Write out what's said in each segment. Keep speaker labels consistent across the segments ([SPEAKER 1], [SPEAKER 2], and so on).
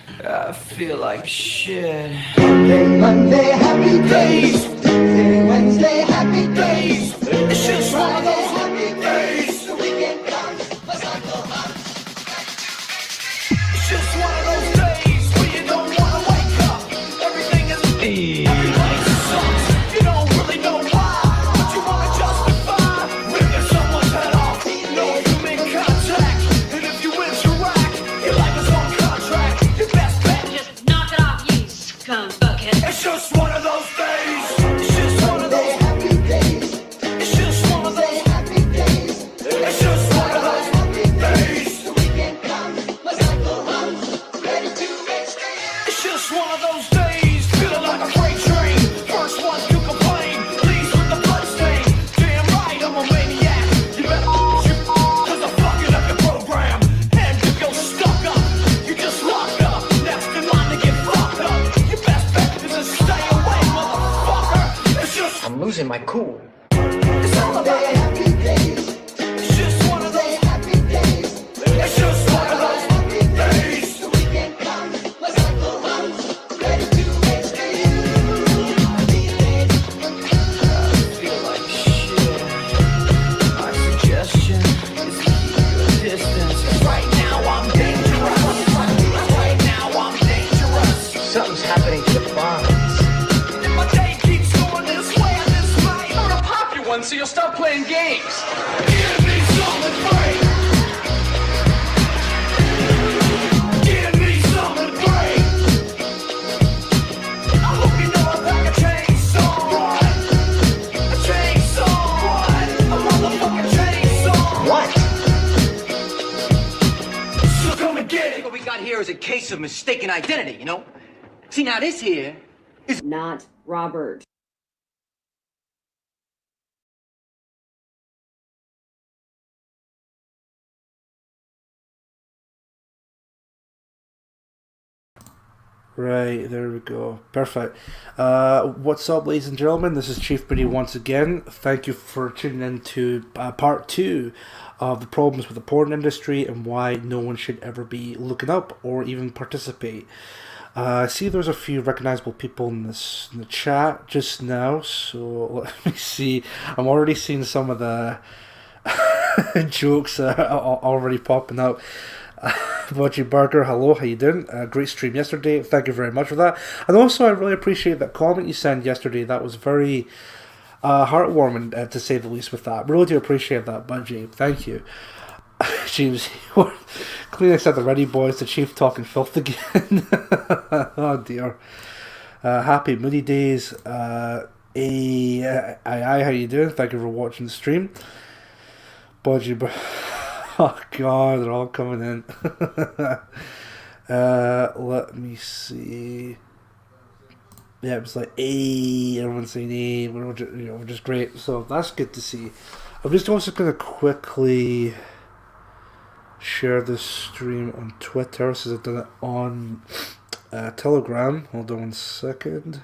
[SPEAKER 1] I feel like shit.
[SPEAKER 2] Monday, happy days. Tuesday, Wednesday, happy days.
[SPEAKER 1] It's just one of
[SPEAKER 2] Friday,
[SPEAKER 1] those
[SPEAKER 2] happy days. The weekend comes, my cycle runs.
[SPEAKER 1] It's just one of those days where you don't wanna wake up. Everything is every place sucks. You don't really know why, but you wanna justify ripping someone's head off. No human contact, and if you interact, your life is on contract. Your best bet,
[SPEAKER 3] Just knock it off, you scum bucket.
[SPEAKER 1] it's just one of those days. It's just one of
[SPEAKER 2] Monday,
[SPEAKER 1] those.
[SPEAKER 2] happy days.
[SPEAKER 1] It's just one of
[SPEAKER 2] Tuesday,
[SPEAKER 1] those.
[SPEAKER 2] happy days.
[SPEAKER 1] It's just one of those
[SPEAKER 2] Happy days.
[SPEAKER 1] days.
[SPEAKER 2] The weekend comes, my cycle runs. Ready to escape.
[SPEAKER 1] It's just one of those days, feeling like a freight train. First one to complain, leaves with the bloodstain. Damn right, I'm a maniac. You better shoot, cause I'm fucking up your program. And if you're stuck up, you just lock up. Next in line to get fucked up. Your best bet is to stay away, motherfucker. It's just,
[SPEAKER 4] I'm losing my cool.
[SPEAKER 1] it's all
[SPEAKER 2] Monday,
[SPEAKER 1] about,
[SPEAKER 2] happy days.
[SPEAKER 1] it's just one of
[SPEAKER 2] Tuesday,
[SPEAKER 1] those,
[SPEAKER 2] happy days.
[SPEAKER 1] it's just one of those
[SPEAKER 2] Happy days.
[SPEAKER 1] days.
[SPEAKER 2] The weekend comes, my cycle runs. Ready to escape. These days.
[SPEAKER 1] Feel like shit. My suggestion is to keep your distance. Right now I'm dangerous. Right now I'm dangerous.
[SPEAKER 4] Something's happening to the bonds.
[SPEAKER 1] And my day keeps going this way and this way. I'm gonna pop you one so you'll stop playing games. Give me something great. Give me something great. I hope you know I pack a chainsaw. A chainsaw. A motherfucking chainsaw.
[SPEAKER 4] What?
[SPEAKER 1] So come and get it.
[SPEAKER 4] What we got here is a case of mistaken identity, you know? See, now this here is
[SPEAKER 3] Not Robert.
[SPEAKER 5] Right, there we go. Perfect. What's up, ladies and gentlemen? This is Chief Biddy once again. Thank you for tuning in to part two of the problems with the porn industry and why no one should ever be looking up or even participate. I see there's a few recognizable people in the chat just now, so let me see. I'm already seeing some of the jokes already popping up. Budgie Burger, hello, how you doing? Great stream yesterday, thank you very much for that. And also, I really appreciate that comment you sent yesterday. That was very heartwarming, to say the least, with that. Really do appreciate that, Budgie. Thank you. James, clearly said the Ready Boys, the Chief talking filth again. Oh dear. Happy Moody Days. Aye, how you doing? Thank you for watching the stream. Budgie, oh god, they're all coming in. Let me see. Yeah, it was like, hey, everyone's saying, hey, we're just great. So that's good to see. I'm just also going to quickly share this stream on Twitter since I've done it on Telegram. Hold on one second.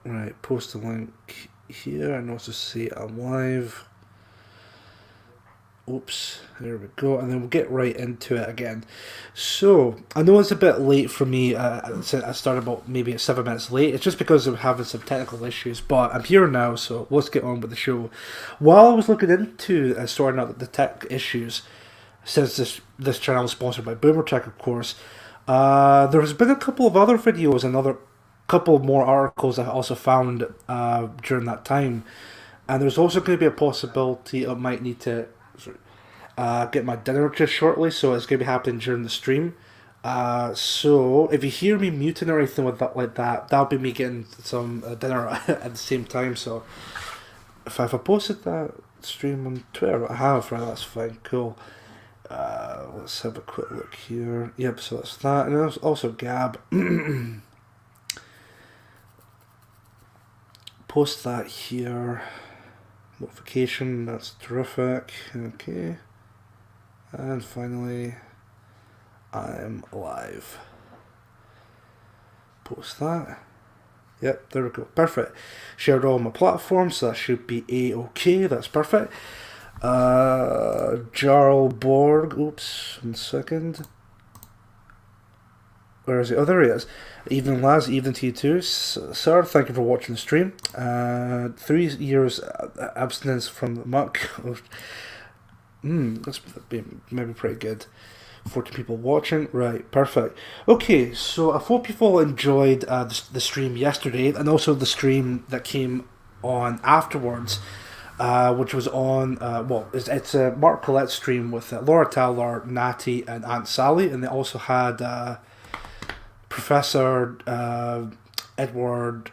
[SPEAKER 5] Right, post a link here and also say I'm live. Oops, there we go, and then we'll get right into it again. So, I know it's a bit late for me. I started about maybe 7 minutes late. It's just because I'm having some technical issues, but I'm here now, so let's get on with the show. While I was looking into sorting out the tech issues, since this channel is sponsored by Boomer Tech, of course, there has been a couple of other videos and other couple more articles I also found during that time, and there's also going to be a possibility I might need to get my dinner just shortly, so it's going to be happening during the stream. So if you hear me muting or anything with that, like that, that'll be me getting some dinner at the same time. So if I posted that stream on Twitter, I have, right? That's fine, cool. Let's have a quick look here. Yep, so that's that, and there's also Gab. Post that here. Notification, that's terrific. Okay. And finally, I'm live. Post that. Yep, there we go. Perfect. Shared all my platforms, so that should be A-OK. That's perfect. Jarl Borg. Oops, 1 second. Where is it? Oh, there he is. Evening, lads. Evening to you too, sir. Thank you for watching the stream. 3 years abstinence from the muck. That's maybe pretty good. 40 people watching. Right, perfect. Okay, so I hope you all enjoyed the stream yesterday, and also the stream that came on afterwards, which was on, it's a Mark Collette stream with Laura Towler, Natty, and Aunt Sally, and they also had Professor Edward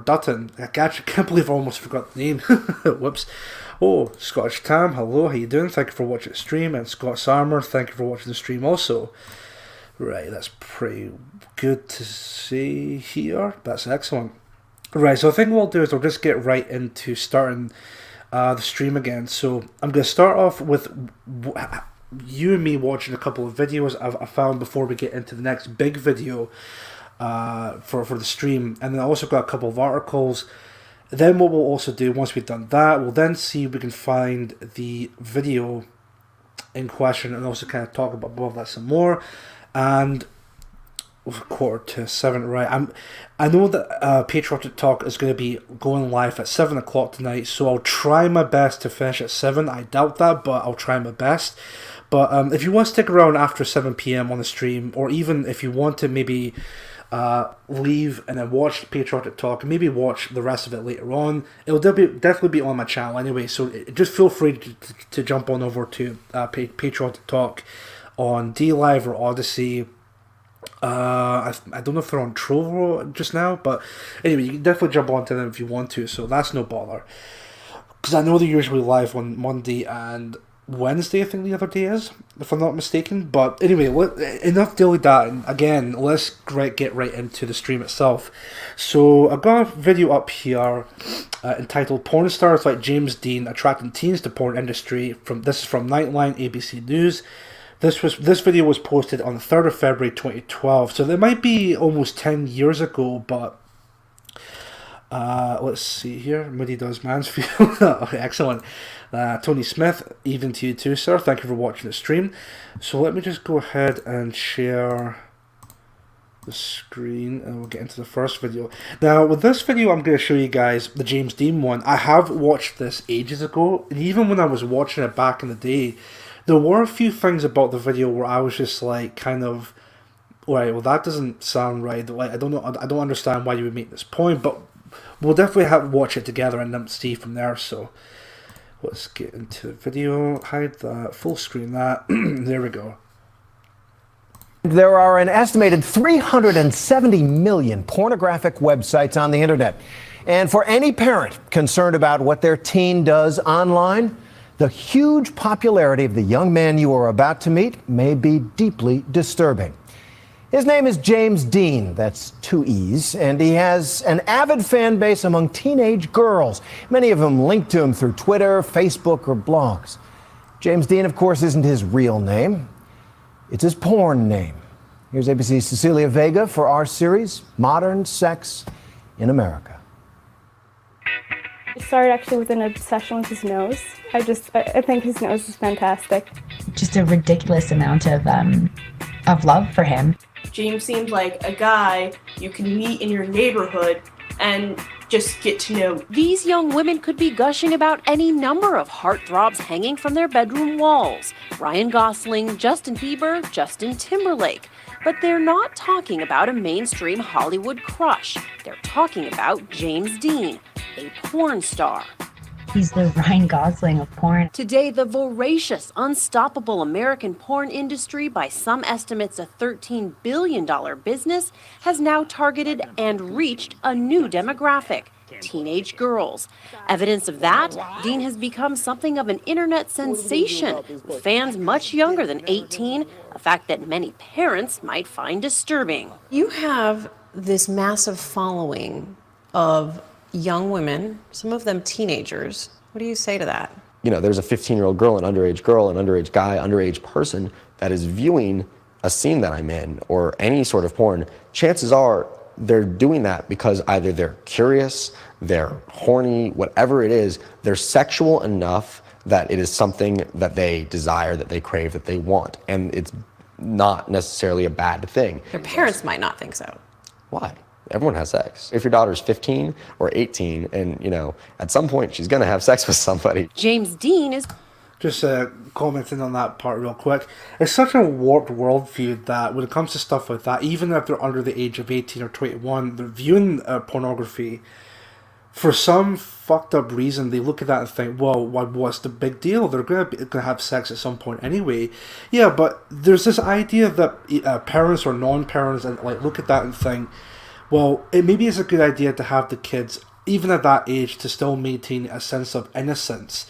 [SPEAKER 5] Dutton. I can't believe I almost forgot the name. Whoops. Oh, Scottish Tam, hello, how you doing? Thank you for watching the stream. And Scott Sarmer, thank you for watching the stream also. Right, that's pretty good to see here. That's excellent. Right, so I think what we'll do is we'll just get right into starting the stream again. So I'm going to start off with you and me watching a couple of videos I found before we get into the next big video for the stream. And then I also got a couple of articles. Then what we'll also do, once we've done that, we'll then see if we can find the video in question and also kind of talk about that some more. And 6:45, right? I know that Patriotic Talk is going to be going live at 7 o'clock tonight, so I'll try my best to finish at 7. I doubt that, but I'll try my best. But if you want to stick around after 7 p.m. on the stream, or even if you want to maybe leave and then watch Patriotic Talk and maybe watch the rest of it later on, it'll definitely be on my channel anyway, so just feel free to jump on over to Patriotic Talk on DLive or Odyssey. I don't know if they're on Trovo just now, but anyway, you can definitely jump onto them if you want to, so that's no bother, because I know they're usually live on Monday and Wednesday, I think the other day is, if I'm not mistaken. But anyway, enough dilly dallying. Again, let's get right into the stream itself. So I've got a video up here entitled "Porn Stars Like James Dean Attracting Teens to Porn Industry." This is from Nightline ABC News. This video was posted on the 3rd of February 2012, so it might be almost 10 years ago, but let's see here. Moody does Mansfield. Okay, excellent. Tony Smith, even to you too, sir. Thank you for watching the stream. So let me just go ahead and share the screen and we'll get into the first video. Now, with this video, I'm going to show you guys the James Dean one. I have watched this ages ago, and even when I was watching it back in the day, there were a few things about the video where I was just like, kind of, right, well, that doesn't sound right. Like, I don't know, I don't understand why you would make this point, but we'll definitely have to watch it together and then see from there. So let's get into the video, hide that, full screen that. There we go.
[SPEAKER 6] There are an estimated 370 million pornographic websites on the internet. And for any parent concerned about what their teen does online, the huge popularity of the young man you are about to meet may be deeply disturbing. His name is James Dean, that's 2 E's, and he has an avid fan base among teenage girls, many of them linked to him through Twitter, Facebook, or blogs. James Dean, of course, isn't his real name. It's his porn name. Here's ABC's Cecilia Vega for our series, Modern Sex in America.
[SPEAKER 7] It started actually with an obsession with his nose. I think his nose is fantastic.
[SPEAKER 8] Just a ridiculous amount of love for him.
[SPEAKER 9] James seemed like a guy you can meet in your neighborhood and just get to know.
[SPEAKER 10] These young women could be gushing about any number of heartthrobs hanging from their bedroom walls. Ryan Gosling, Justin Bieber, Justin Timberlake. But they're not talking about a mainstream Hollywood crush. They're talking about James Dean, a porn star.
[SPEAKER 8] He's the Ryan Gosling of porn.
[SPEAKER 10] Today, the voracious, unstoppable American porn industry, by some estimates a $13 billion business, has now targeted and reached a new demographic, teenage girls. Evidence of that, Dean has become something of an internet sensation, with fans much younger than 18, a fact that many parents might find disturbing.
[SPEAKER 11] You have this massive following of young women, some of them teenagers. What do you say to that?
[SPEAKER 12] You know, there's a 15-year-old girl, an underage guy, underage person that is viewing a scene that I'm in or any sort of porn. Chances are they're doing that because either they're curious, they're horny, whatever it is, they're sexual enough that it is something that they desire, that they crave, that they want, and it's not necessarily a bad thing.
[SPEAKER 11] Their parents might not think so.
[SPEAKER 12] Why? Everyone has sex. If your daughter's 15 or 18 and, at some point she's going to have sex with somebody.
[SPEAKER 10] James Dean is
[SPEAKER 5] Just commenting on that part real quick. It's such a warped worldview that when it comes to stuff like that, even if they're under the age of 18 or 21, they're viewing pornography. For some fucked up reason, they look at that and think, well, what's the big deal? They're going to have sex at some point anyway. Yeah, but there's this idea that parents or non-parents and look at that and think, well, maybe it's a good idea to have the kids, even at that age, to still maintain a sense of innocence.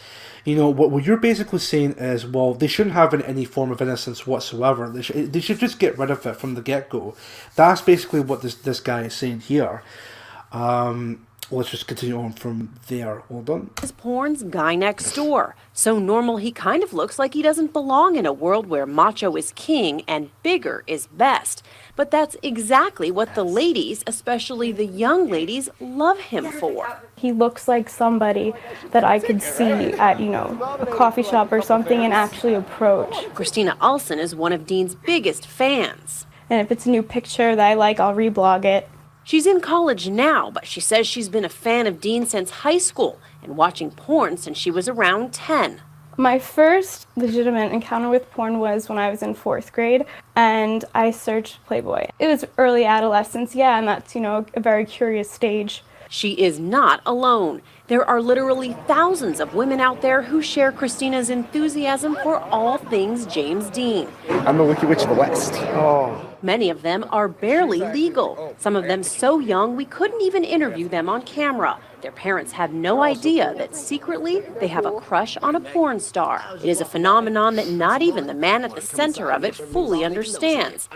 [SPEAKER 5] What you're basically saying is, well, they shouldn't have any form of innocence whatsoever. They should just get rid of it from the get-go. That's basically what this guy is saying here. Let's just continue on from there. Hold on.
[SPEAKER 10] porn's guy next door. So normal he kind of looks like he doesn't belong in a world where macho is king and bigger is best. But that's exactly what the ladies, especially the young ladies, love him for.
[SPEAKER 7] He looks like somebody that I could see at, a coffee shop or something and actually approach.
[SPEAKER 10] Christina Olsen is one of Dean's biggest fans.
[SPEAKER 7] And if it's a new picture that I like, I'll reblog it.
[SPEAKER 10] She's in college now, but she says she's been a fan of Dean since high school and watching porn since she was around 10.
[SPEAKER 7] My first legitimate encounter with porn was when I was in 4th grade, and I searched Playboy. It was early adolescence, and that's, a very curious stage.
[SPEAKER 10] She is not alone. There are literally thousands of women out there who share Christina's enthusiasm for all things James Dean.
[SPEAKER 12] I'm the Wicked Witch of the West. Oh.
[SPEAKER 10] Many of them are barely legal. Some of them so young we couldn't even interview them on camera. Their parents have no idea that secretly they have a crush on a porn star. It is a phenomenon that not even the man at the center of it fully understands.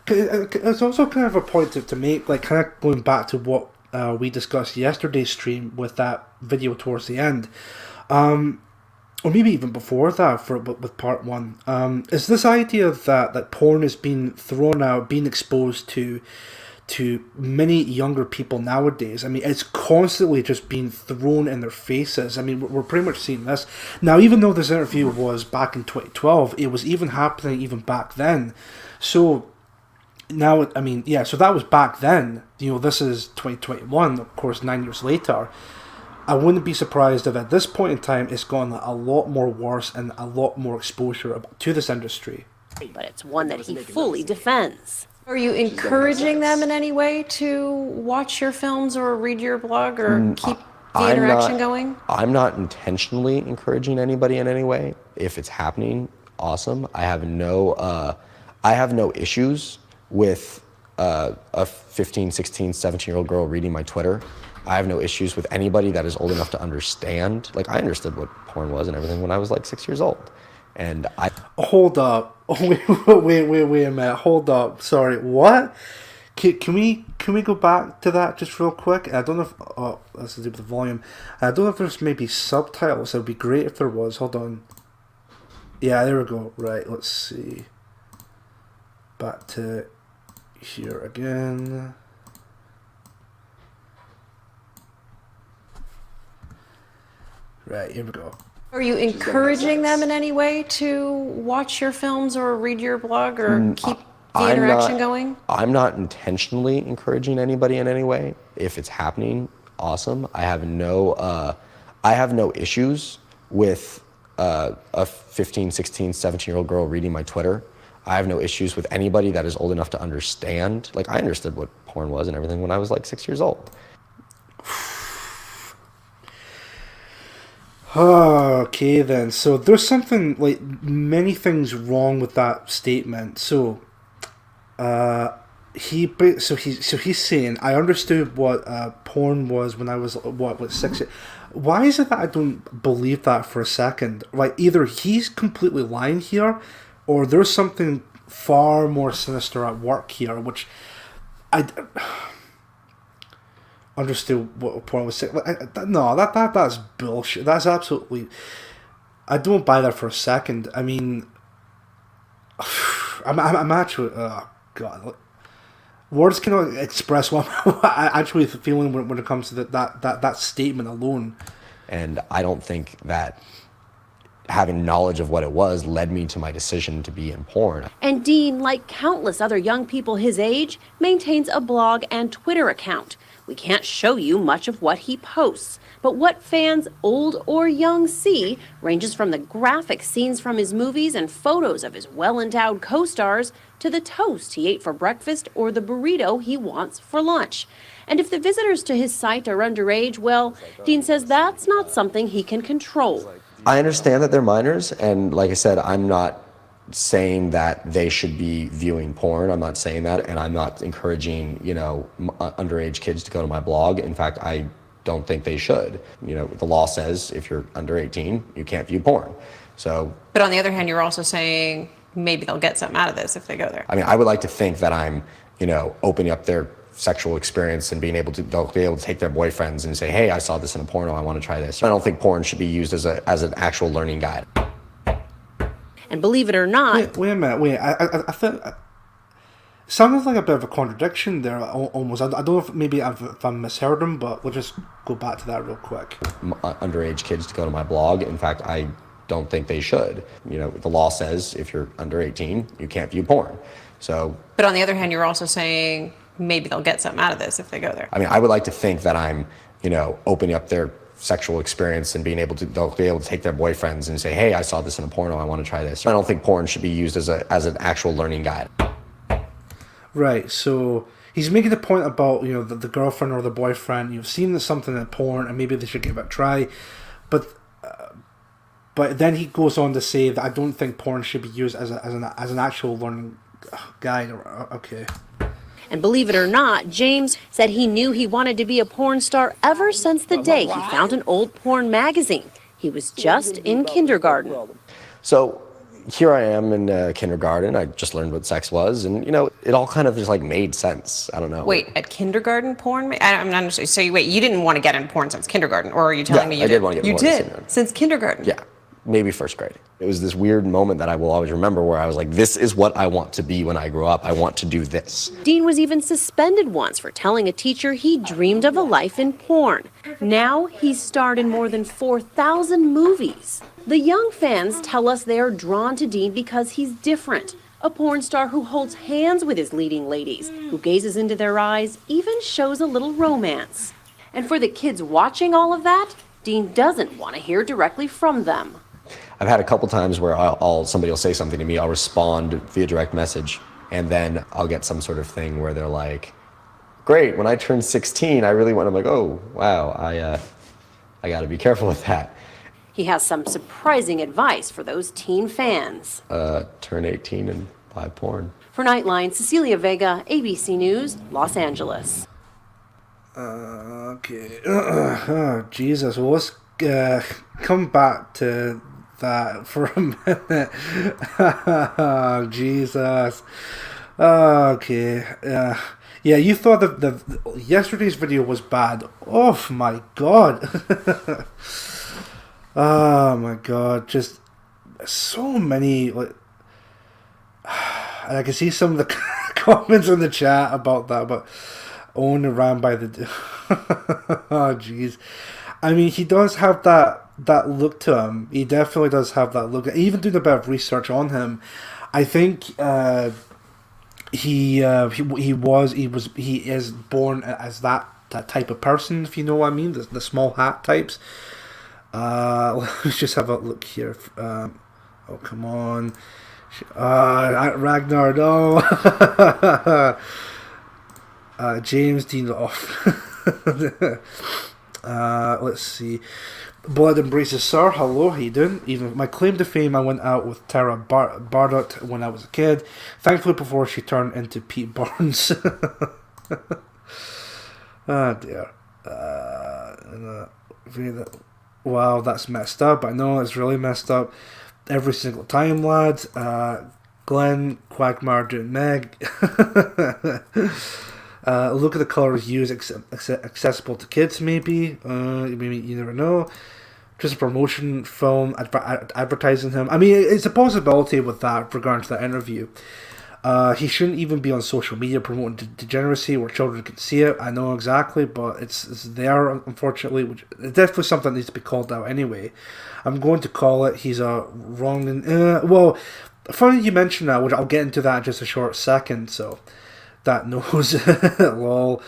[SPEAKER 5] It's also kind of a point to make, kind of going back to what we discussed yesterday's stream with that video towards the end, or maybe even before that with part 1, is this idea that porn is being thrown out, being exposed to many younger people nowadays. I mean, it's constantly just being thrown in their faces. I mean, we're pretty much seeing this. Now, even though this interview was back in 2012, it was even happening even back then. So now, I mean, yeah, so that was back then. This is 2021, of course, 9 years later. I wouldn't be surprised if at this point in time it's gone a lot more worse and a lot more exposure to this industry.
[SPEAKER 10] But it's one that he fully defends.
[SPEAKER 11] Are you encouraging them in any way to watch your films or read your blog or keep the interaction going?
[SPEAKER 12] I'm not intentionally encouraging anybody in any way. If it's happening, awesome. I have no issues with a 15, 16, 17-year-old girl reading my Twitter. I have no issues with anybody that is old enough to understand. I understood what porn was and everything when I was 6 years old. And I... Hold
[SPEAKER 5] up. Wait a minute. Hold up. Sorry, what? Can we go back to that just real quick? I don't know if... Oh, that's to do with the volume. I don't know if there's maybe subtitles. It would be great if there was. Hold on. Yeah, there we go. Right, let's see. Back to here again. Right, here we go.
[SPEAKER 11] Are you encouraging them in any way to watch your films or read your blog or keep the interaction going?
[SPEAKER 12] I'm not intentionally encouraging anybody in any way. If it's happening, awesome. I have no issues with a 15, 16, 17-year-old girl reading my Twitter. I have no issues with anybody that is old enough to understand. I understood what porn was and everything when I was 6 years old.
[SPEAKER 5] Okay then, so there's something many things wrong with that statement. So he's saying I understood what porn was when I was 6. Why is it that I don't believe that for a second? Either he's completely lying here, or there's something far more sinister at work here, which I understood what porn was saying. No, that's bullshit. That's absolutely... I don't buy that for a second. I mean... I'm actually... Oh, God. Words cannot express what I'm actually feeling when it comes to that statement alone.
[SPEAKER 12] And I don't think that having knowledge of what it was led me to my decision to be in porn.
[SPEAKER 10] And Dean, like countless other young people his age, maintains a blog and Twitter account. We can't show you much of what he posts, but what fans, old or young, see ranges from the graphic scenes from his movies and photos of his well-endowed co-stars to the toast he ate for breakfast or the burrito he wants for lunch. And if the visitors to his site are underage, well, Dean says that's not something he can control.
[SPEAKER 12] I understand that they're minors, and like I said, I'm not saying that they should be viewing porn. I'm not saying that, and I'm not encouraging, underage kids to go to my blog. In fact, I don't think they should. The law says if you're under 18, you can't view porn. So.
[SPEAKER 11] But on the other hand, you're also saying maybe they'll get something out of this if they go there.
[SPEAKER 12] I mean, I would like to think that I'm, opening up their sexual experience and they'll be able to take their boyfriends and say, hey, I saw this in a porno, I want to try this. I don't think porn should be used as an actual learning guide.
[SPEAKER 10] And believe it or not...
[SPEAKER 5] Wait a minute, I think... It sounds like a bit of a contradiction there, almost. I don't know if I misheard him, but we'll just go back to that real quick.
[SPEAKER 12] Underage kids to go to my blog. In fact, I don't think they should. The law says if you're under 18, you can't view porn. So...
[SPEAKER 11] But on the other hand, you're also saying maybe they'll get something out of this if they go there.
[SPEAKER 12] I mean, I would like to think that I'm, opening up their sexual experience and they'll be able to take their boyfriends and say, hey, I saw this in a porno, I want to try this. I don't think porn should be used as an actual learning guide.
[SPEAKER 5] Right, so he's making the point about, the girlfriend or the boyfriend, you've seen something in porn and maybe they should give it a try. But then he goes on to say that I don't think porn should be used as an actual learning guide. Okay.
[SPEAKER 10] And believe it or not, James said he knew he wanted to be a porn star ever since the day he found an old porn magazine. He was just in kindergarten.
[SPEAKER 12] So here I am in kindergarten. I just learned what sex was, and it all kind of just made sense. I don't know.
[SPEAKER 11] Wait, at kindergarten porn? I'm not understanding. So you didn't want to get into porn since kindergarten, or are you telling me you
[SPEAKER 12] I did want to get into porn.
[SPEAKER 11] You did since kindergarten.
[SPEAKER 12] Yeah. Maybe first grade. It was this weird moment that I will always remember where I was like, this is what I want to be when I grow up. I want to do this.
[SPEAKER 10] Dean was even suspended once for telling a teacher he dreamed of a life in porn. Now he's starred in more than 4,000 movies. The young fans tell us they are drawn to Dean because he's different. A porn star who holds hands with his leading ladies, who gazes into their eyes, even shows a little romance. And for the kids watching all of that, Dean doesn't want to hear directly from them.
[SPEAKER 12] I've had a couple times where somebody will say something to me, I'll respond via direct message, and then I'll get some sort of thing where they're like, great, when I turned 16, I really want, I'm like, oh, wow, I got to be careful with that.
[SPEAKER 10] He has some surprising advice for those teen fans.
[SPEAKER 12] Turn 18 and buy porn.
[SPEAKER 10] For Nightline, Cecilia Vega, ABC News, Los Angeles.
[SPEAKER 5] Okay. Oh, Jesus. Well, let's come back to that for a minute. Oh, Jesus. Okay. Yeah, you thought the yesterday's video was bad. Oh my God. Oh my God. Just so many, and I can see some of the comments in the chat about that, but owned and ran by the oh jeez. I mean, he does have that look to him. He definitely does have that look. Even doing a bit of research on him, I think he is born as that type of person, if you know what I mean, the small hat types. Let's just have a look here. Oh, come on. Ragnar, no. James Dean off. Let's see. Blood Embraces Sir, hello, how you doing? Even my claim to fame, I went out with Tara Bardot when I was a kid. Thankfully before she turned into Pete Barnes. Oh dear. Wow, that's messed up. I know it's really messed up. Every single time, lads. Glenn, Quagmire doing Meg. Look at the colours used, accessible to kids, maybe. Maybe you never know. Just a promotion film, advertising him. I mean, it's a possibility with that, regarding to that interview. He shouldn't even be on social media promoting degeneracy where children can see it. I know exactly, but it's there, unfortunately. Which it's definitely something that needs to be called out anyway. I'm going to call it. He's a wrong. Well, funny you mention that, which I'll get into that in just a short second. So that knows. Lol.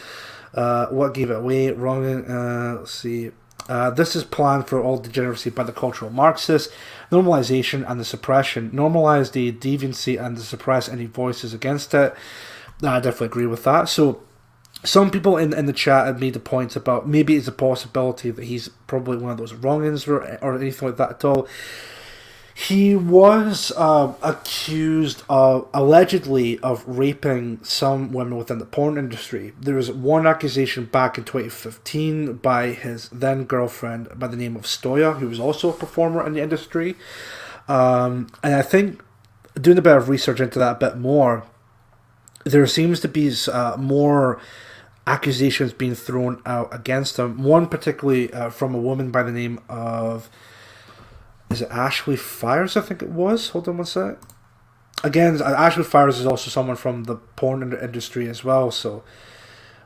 [SPEAKER 5] What gave it away? Wrong. Let's see. This is planned for all degeneracy by the cultural Marxists. Normalization and the suppression. Normalize the deviancy and to suppress any voices against it. I definitely agree with that. So, some people in the chat have made the point about maybe it's a possibility that he's probably one of those wrong-uns or anything like that at all. He was accused of, allegedly, of raping some women within the porn industry. There was one accusation back in 2015 by his then girlfriend by the name of Stoya, who was also a performer in the industry. And I think, doing a bit of research into that a bit more, there seems to be more accusations being thrown out against him. One particularly from a woman by the name of... Is it Ashley Fires, I think it was? Hold on one sec. Again, Ashley Fires is also someone from the porn industry as well, so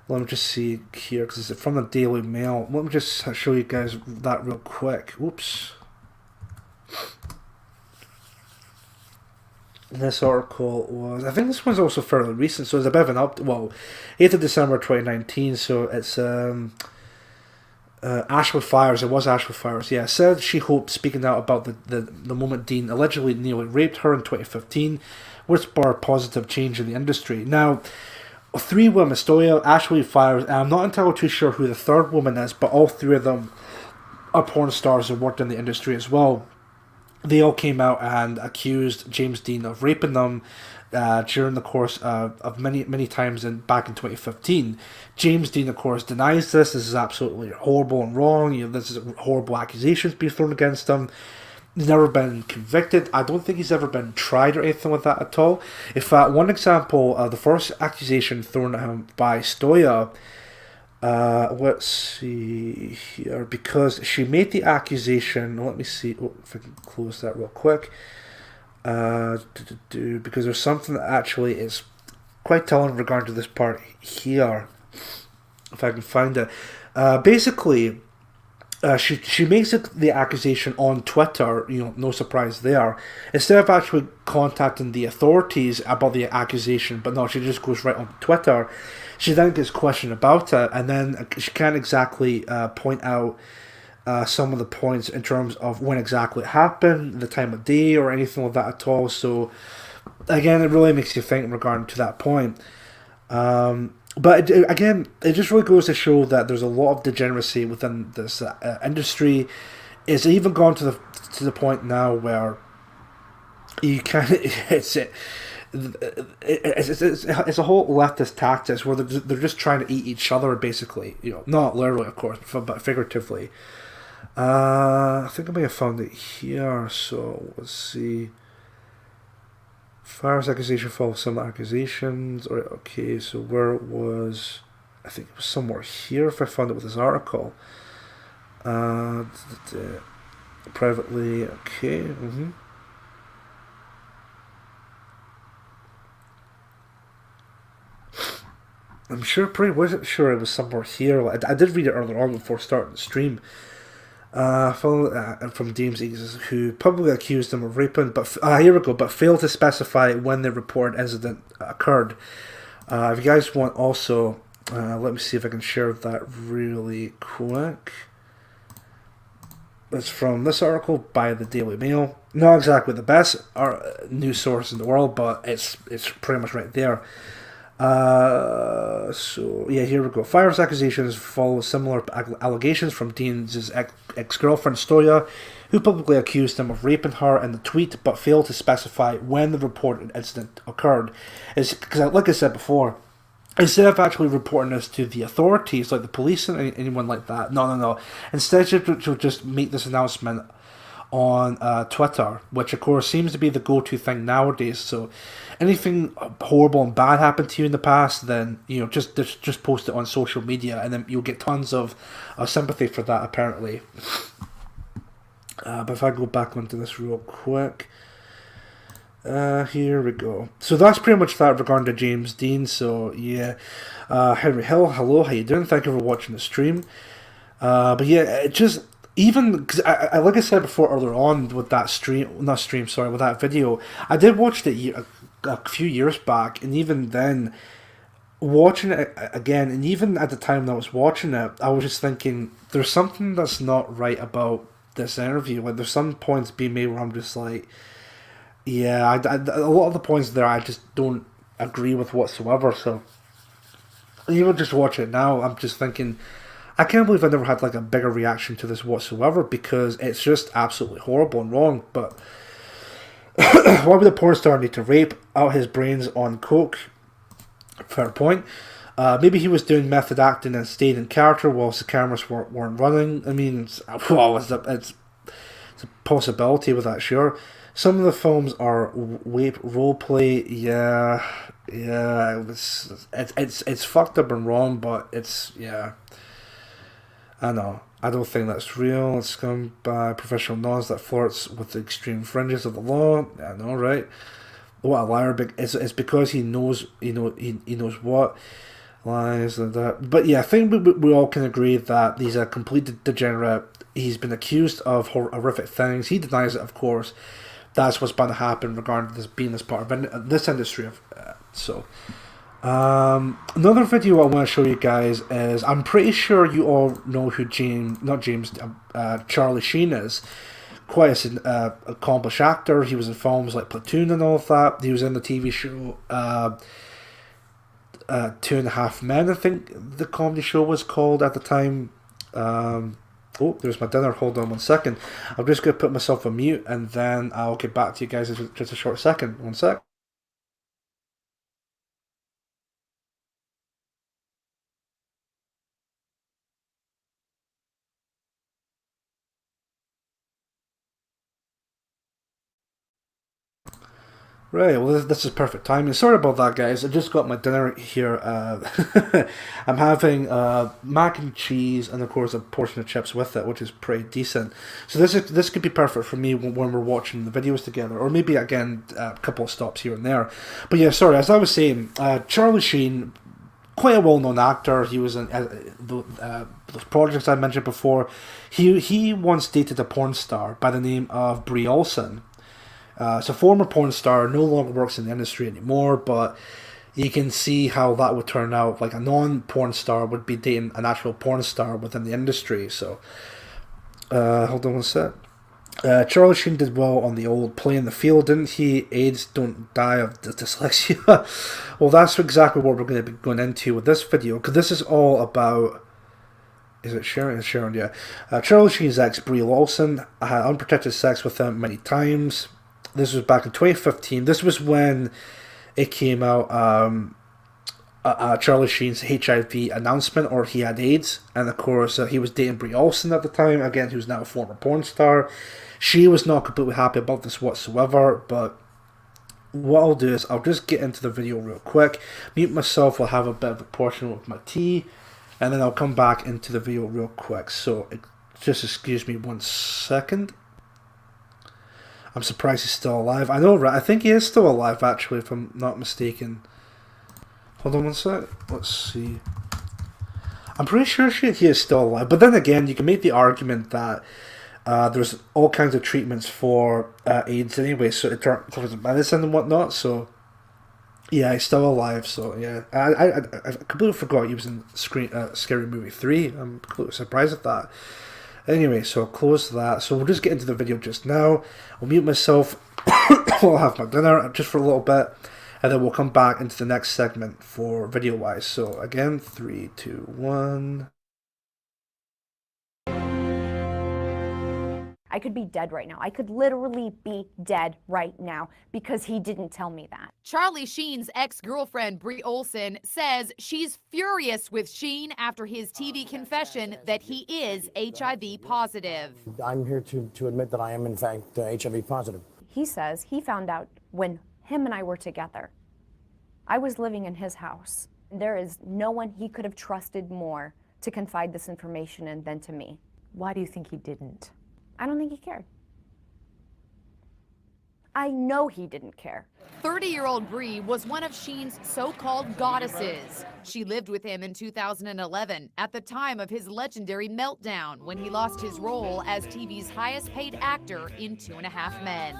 [SPEAKER 5] let me just see here, because it's from the Daily Mail. Let me just show you guys that real quick. Oops. This article was... I think this one's also fairly recent, so it's a bit of an 8th of December 2019, so it's... Ashley Fires, it was Ashley Fires, yeah, said she hoped speaking out about the moment Dean allegedly nearly raped her in 2015 would spur positive change in the industry. Now, 3 women, Stoya, Ashley Fires, and I'm not entirely too sure who the third woman is, but all 3 of them are porn stars and worked in the industry as well. They all came out and accused James Dean of raping them during the course of many times back in 2015. James Dean, of course, denies this. This is absolutely horrible and wrong. This is horrible accusations being thrown against him. He's never been convicted. I don't think he's ever been tried or anything like that at all. In fact, one example, the first accusation thrown at him by Stoya, let's see here, because she made the accusation, let me see if I can close that real quick, because there's something that actually is quite telling in regard to this part here, if I can find it. Basically, she makes the accusation on Twitter, no surprise there. Instead of actually contacting the authorities about the accusation, but no, she just goes right on Twitter. She then gets questioned about it, and then she can't exactly point out some of the points in terms of when exactly it happened, the time of day, or anything like that at all. So, again, it really makes you think in regard to that point. But again, it just really goes to show that there's a lot of degeneracy within this industry. It's even gone to the point now where you can't. It's a whole leftist tactics where they're just trying to eat each other, basically. Not literally, of course, but figuratively. I think I may have found it here. So let's see. Fires accusation follows similar accusations. Okay, so where it was, I think it was somewhere here if I found it with this article. Privately, okay. I'm wasn't sure it was somewhere here. I did read it earlier on before starting the stream. From James Eagles, who publicly accused him of raping, but here we go, but failed to specify when the reported incident occurred. If you guys want also, let me see if I can share that really quick. It's from this article by the Daily Mail. Not exactly the best news source in the world, but it's pretty much right there. So yeah, here we go. Fires accusations follow similar allegations from Dean's ex-girlfriend Stoya, who publicly accused him of raping her in the tweet, but failed to specify when the reported incident occurred. It's because, like I said before, instead of actually reporting this to the authorities, like the police and anyone like that, no. Instead, she'll just make this announcement on Twitter, which of course seems to be the go-to thing nowadays. So anything horrible and bad happened to you in the past, then just post it on social media, and then you'll get tons of sympathy for that, apparently. But if I go back onto this real quick, Here we go. So that's pretty much that regarding to James Dean. So yeah, Henry Hill, hello, how you doing? Thank you for watching the stream. But yeah, it just even because I like I said before earlier on with that with that video, I did watch it a few years back, and even then, watching it again, and even at the time that I was watching it, I was just thinking there's something that's not right about this interview. Like there's some points being made where I'm just like, yeah, a lot of the points there I just don't agree with whatsoever. So even just watching it now, I'm just thinking, I can't believe I never had like a bigger reaction to this whatsoever, because it's just absolutely horrible and wrong. But why would a porn star need to rape out his brains on coke? Fair point. Maybe he was doing method acting and stayed in character whilst the cameras weren't running. I mean, it's a possibility with that, sure. Some of the films are rape roleplay. Yeah, it's fucked up and wrong, but it's, yeah. I know. I don't think that's real. It's come by professional knowledge that flirts with the extreme fringes of the law. I know, right? What a liar! It's because he knows, he knows what lies and that. But yeah, I think we all can agree that he's a complete degenerate. He's been accused of horrific things. He denies it, of course. That's what's bound to happen regarding this being this part of this industry. Another video I want to show you guys is, I'm pretty sure you all know who Charlie Sheen is. Quite an accomplished actor. He was in films like Platoon and all of that. He was in the TV show 2.5 Men, I think the comedy show was called at the time. Oh, there's my dinner. Hold on 1 second. I'm just going to put myself on mute, and then I'll get back to you guys in just a short second. 1 sec. Right, well this is perfect timing. Sorry about that, guys. I just got my dinner here. I'm having mac and cheese and of course a portion of chips with it, which is pretty decent. So this could be perfect for me when we're watching the videos together, or maybe again a couple of stops here and there. But yeah, sorry, as I was saying, Charlie Sheen, quite a well-known actor. He was in those projects I mentioned before. He once dated a porn star by the name of Brie Olson. So former porn star, no longer works in the industry anymore, but you can see how that would turn out. Like a non-porn star would be dating an actual porn star within the industry. So, hold on 1 sec. Charlie Sheen did well on the old Playing the Field, didn't he? AIDS don't die of dyslexia. Well, that's exactly what we're going to be going into with this video, because this is all about... Is it Sharon? It's Sharon, yeah. Charlie Sheen's ex, Brie Olson, had unprotected sex with him many times. This was back in 2015. This was when it came out, Charlie Sheen's HIV announcement, or he had AIDS. And of course, he was dating Brie Olson at the time, again, who's now a former porn star. She was not completely happy about this whatsoever, but what I'll do is I'll just get into the video real quick, mute myself, I'll have a bit of a portion of my tea, and then I'll come back into the video real quick. So just excuse me 1 second. I'm surprised he's still alive. I know, right? I think he is still alive, actually, if I'm not mistaken. Hold on 1 sec. Let's see. I'm pretty sure he is still alive. But then again, you can make the argument that there's all kinds of treatments for AIDS anyway, so it covers medicine and whatnot. So, yeah, he's still alive. So, yeah. I completely forgot he was in Scary Movie 3. I'm completely surprised at that. Anyway, so I'll close that. So we'll just get into the video just now. I'll mute myself. I'll have my dinner just for a little bit. And then we'll come back into the next segment for video-wise. So again, 3, 2, 1...
[SPEAKER 13] I could be dead right now. I could literally be dead right now because he didn't tell me that.
[SPEAKER 14] Charlie Sheen's ex-girlfriend, Brie Olson, says she's furious with Sheen after his TV confession that he is HIV positive.
[SPEAKER 15] I'm here to admit that I am, in fact, HIV positive.
[SPEAKER 13] He says he found out when him and I were together. I was living in his house. There is no one he could have trusted more to confide this information in than to me. Why do you think he didn't? I don't think he cared. I know he didn't care.
[SPEAKER 14] 30-year-old Bree was one of Sheen's so-called goddesses. She lived with him in 2011 at the time of his legendary meltdown when he lost his role as TV's highest-paid actor in 2.5 Men.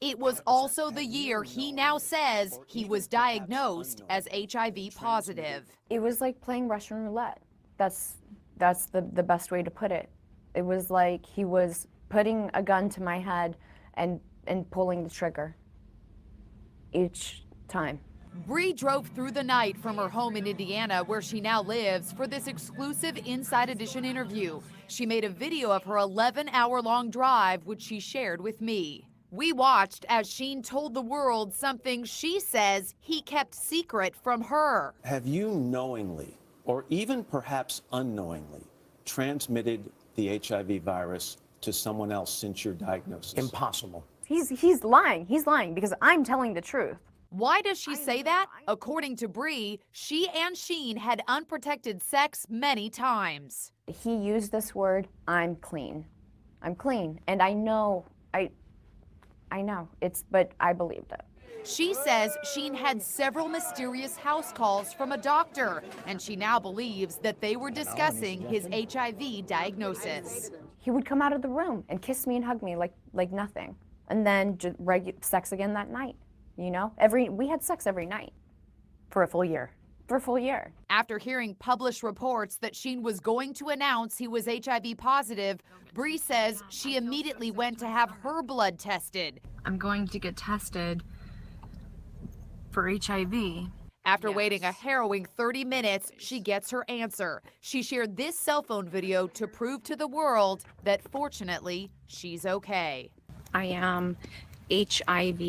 [SPEAKER 14] It was also the year he now says he was diagnosed as HIV positive.
[SPEAKER 13] It was like playing Russian roulette. That's the best way to put it. It was like he was putting a gun to my head and pulling the trigger each time.
[SPEAKER 14] Bree drove through the night from her home in Indiana, where she now lives, for this exclusive Inside Edition interview. She made a video of her 11-hour-long drive, which she shared with me. We watched as Sheen told the world something she says he kept secret from her.
[SPEAKER 16] Have you knowingly, or even perhaps unknowingly, transmitted the HIV virus to someone else since your diagnosis?
[SPEAKER 15] Impossible.
[SPEAKER 13] He's lying. He's lying because I'm telling the truth.
[SPEAKER 14] Why does she say that? According to Bree, she and Sheen had unprotected sex many times.
[SPEAKER 13] He used this word, I'm clean. I'm clean. And I know, but I believed it.
[SPEAKER 14] She says Sheen had several mysterious house calls from a doctor, and she now believes that they were discussing his HIV diagnosis.
[SPEAKER 13] He would come out of the room and kiss me and hug me like nothing. And then sex again that night, you know? We had sex every night. For a full year. For a full year.
[SPEAKER 14] After hearing published reports that Sheen was going to announce he was HIV positive, Bree says she immediately went to have her blood tested.
[SPEAKER 17] I'm going to get tested for HIV.
[SPEAKER 14] After waiting a harrowing 30 minutes, she gets her answer. She shared this cell phone video to prove to the world that fortunately, she's okay.
[SPEAKER 17] I am HIV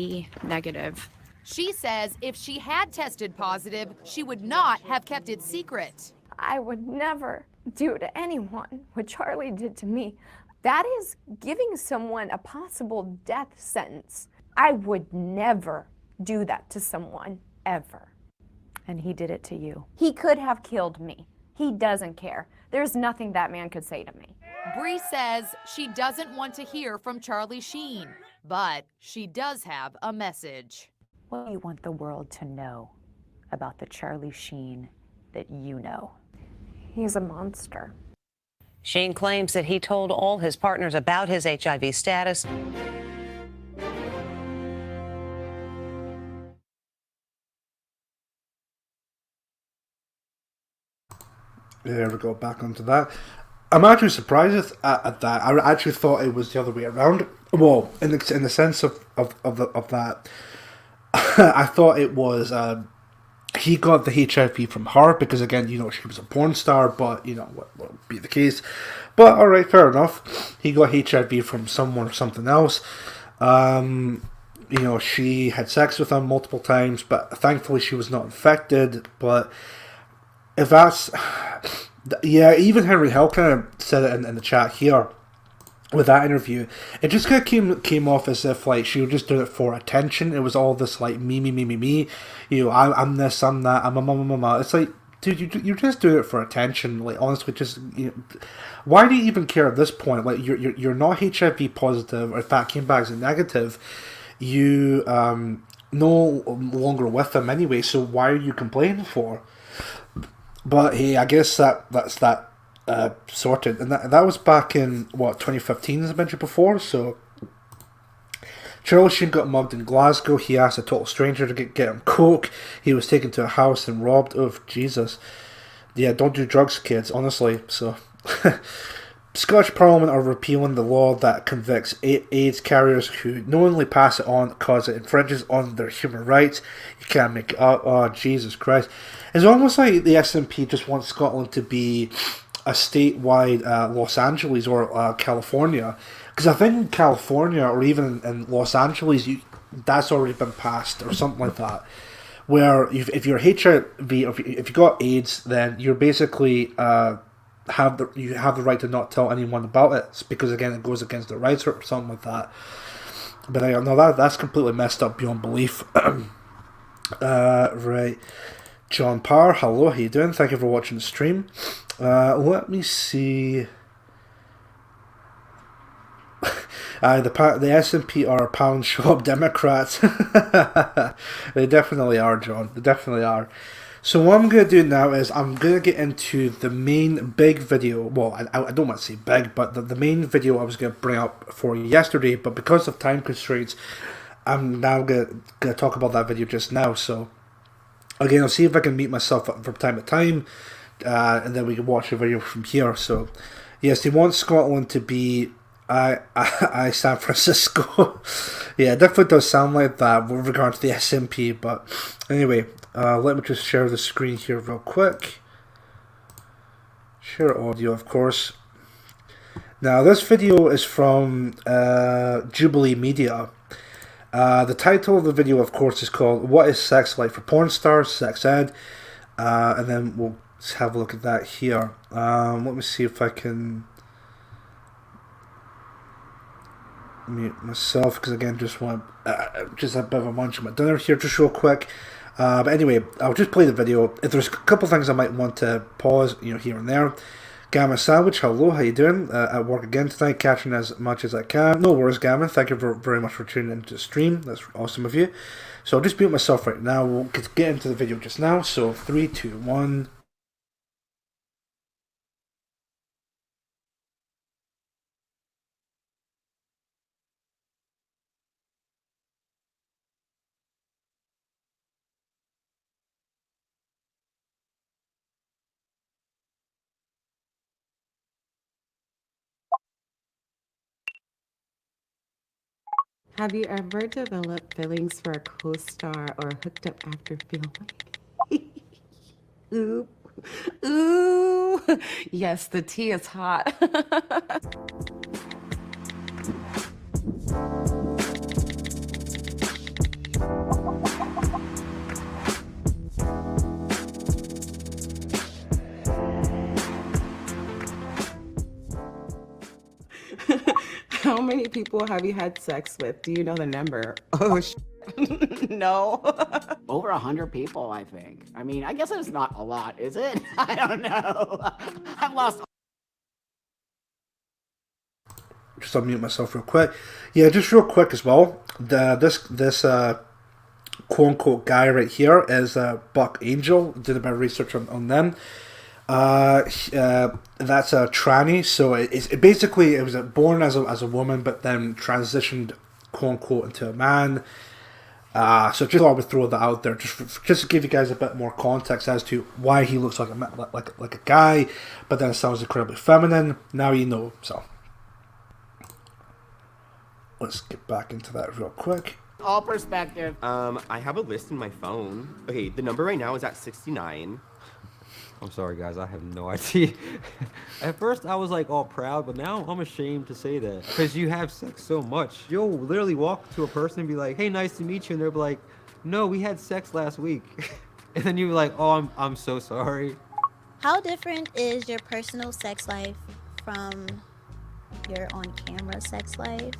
[SPEAKER 17] negative.
[SPEAKER 14] She says if she had tested positive, she would not have kept it secret.
[SPEAKER 7] I would never do to anyone what Charlie did to me. That is giving someone a possible death sentence. I would never do that to someone, ever.
[SPEAKER 13] And he did it to you.
[SPEAKER 7] He could have killed me. He doesn't care. There's nothing that man could say to me.
[SPEAKER 14] Bree says she doesn't want to hear from Charlie Sheen, but she does have a message.
[SPEAKER 18] What do you want the world to know about the Charlie Sheen that you know?
[SPEAKER 7] He's a monster.
[SPEAKER 19] Sheen claims that he told all his partners about his HIV status.
[SPEAKER 5] There we go, back onto that. I'm actually surprised at that. I actually thought it was the other way around. Well, in the sense of that, I thought it was he got the HIV from her because, again, you know, she was a porn star, but, you know, what would be the case. But, alright, fair enough. He got HIV from someone or something else. You know, she had sex with him multiple times, but thankfully she was not infected. But if that's... Yeah, even Henry Hill kind of said it in the chat here with that interview. It just kind of came off as if, like, she was just doing it for attention. It was all this, like, me. You know, I'm this, I'm that, I'm a mama. It's like, dude, you're just doing it for attention. Like, honestly, just, you know, why do you even care at this point? Like, you're not HIV positive, or in fact came back as a negative. You no longer with them anyway, so why are you complaining for? But hey, I guess that's that sorted, and that was back in 2015, as I mentioned before. So Charlie Sheen got mugged in Glasgow. He asked a total stranger to get him coke. He was taken to a house and robbed. Oh Jesus! Yeah, don't do drugs, kids. Honestly, so. Scottish Parliament are repealing the law that convicts AIDS carriers who knowingly pass it on because it infringes on their human rights. You can't make it up. Oh, Jesus Christ. It's almost like the SNP just wants Scotland to be a statewide Los Angeles or California. Because I think in California or even in Los Angeles, that's already been passed or something like that. Where if you're HIV, or if you got AIDS, then you're basically... you have the right to not tell anyone about it. It's because, again, it goes against their rights or something like that. But no, that's completely messed up beyond belief. Right. John Parr, hello, how you doing? Thank you for watching the stream. Let me see. The SNP are pound shop Democrats. They definitely are, John. They definitely are. So what I'm going to do now is I'm going to get into the main big video. Well, I don't want to say big, but the main video I was going to bring up for you yesterday. But because of time constraints, I'm now going to talk about that video just now. So again, I'll see if I can meet myself up from time to time. And then we can watch the video from here. So yes, they want Scotland to be San Francisco. Yeah, it definitely does sound like that with regard to the SNP. But anyway, let me just share the screen here real quick. Share audio, of course. Now, this video is from Jubilee Media. The title of the video, of course, is called "What is Sex Like for Porn Stars?" Sex Ed. And then we'll have a look at that here. Let me see if I can mute myself, because again, just want just a bit of a munch of my dinner here, just real quick. But anyway, I'll just play the video. If there's a couple things I might want to pause, here and there. Gamma Sandwich, hello, how you doing? At work again tonight, catching as much as I can. No worries, Gamma. Thank you very much for tuning into the stream. That's awesome of you. So I'll just mute myself right now. We'll get into the video just now. So 3, 2, 1.
[SPEAKER 20] Have you ever developed feelings for a co-star or hooked up after filming? Ooh. Ooh. Yes, the tea is hot. How many people have you had sex with? Do you know the number? Oh, no.
[SPEAKER 21] Over 100 people, I think. I mean, I guess it's not a lot, is it? I don't know. I've lost.
[SPEAKER 5] Just unmute myself real quick. Yeah, just real quick as well. This quote unquote guy right here is Buck Angel. Did a bit of research on them. That's a tranny, so it basically it was born as a woman, but then transitioned quote unquote into a man. So just thought I would throw that out there, just to give you guys a bit more context as to why he looks like a guy, but then sounds incredibly feminine. Now you know. So let's get back into that real quick.
[SPEAKER 21] All perspective.
[SPEAKER 22] I have a list in my phone. Okay, the number right now is at 69.
[SPEAKER 23] I'm sorry, guys. I have no idea. At first, I was like all proud, but now I'm ashamed to say that because you have sex so much. You'll literally walk to a person and be like, "Hey, nice to meet you," and they'll be like, "No, we had sex last week," and then you're like, "Oh, I'm so sorry."
[SPEAKER 24] How different is your personal sex life from your on-camera sex life?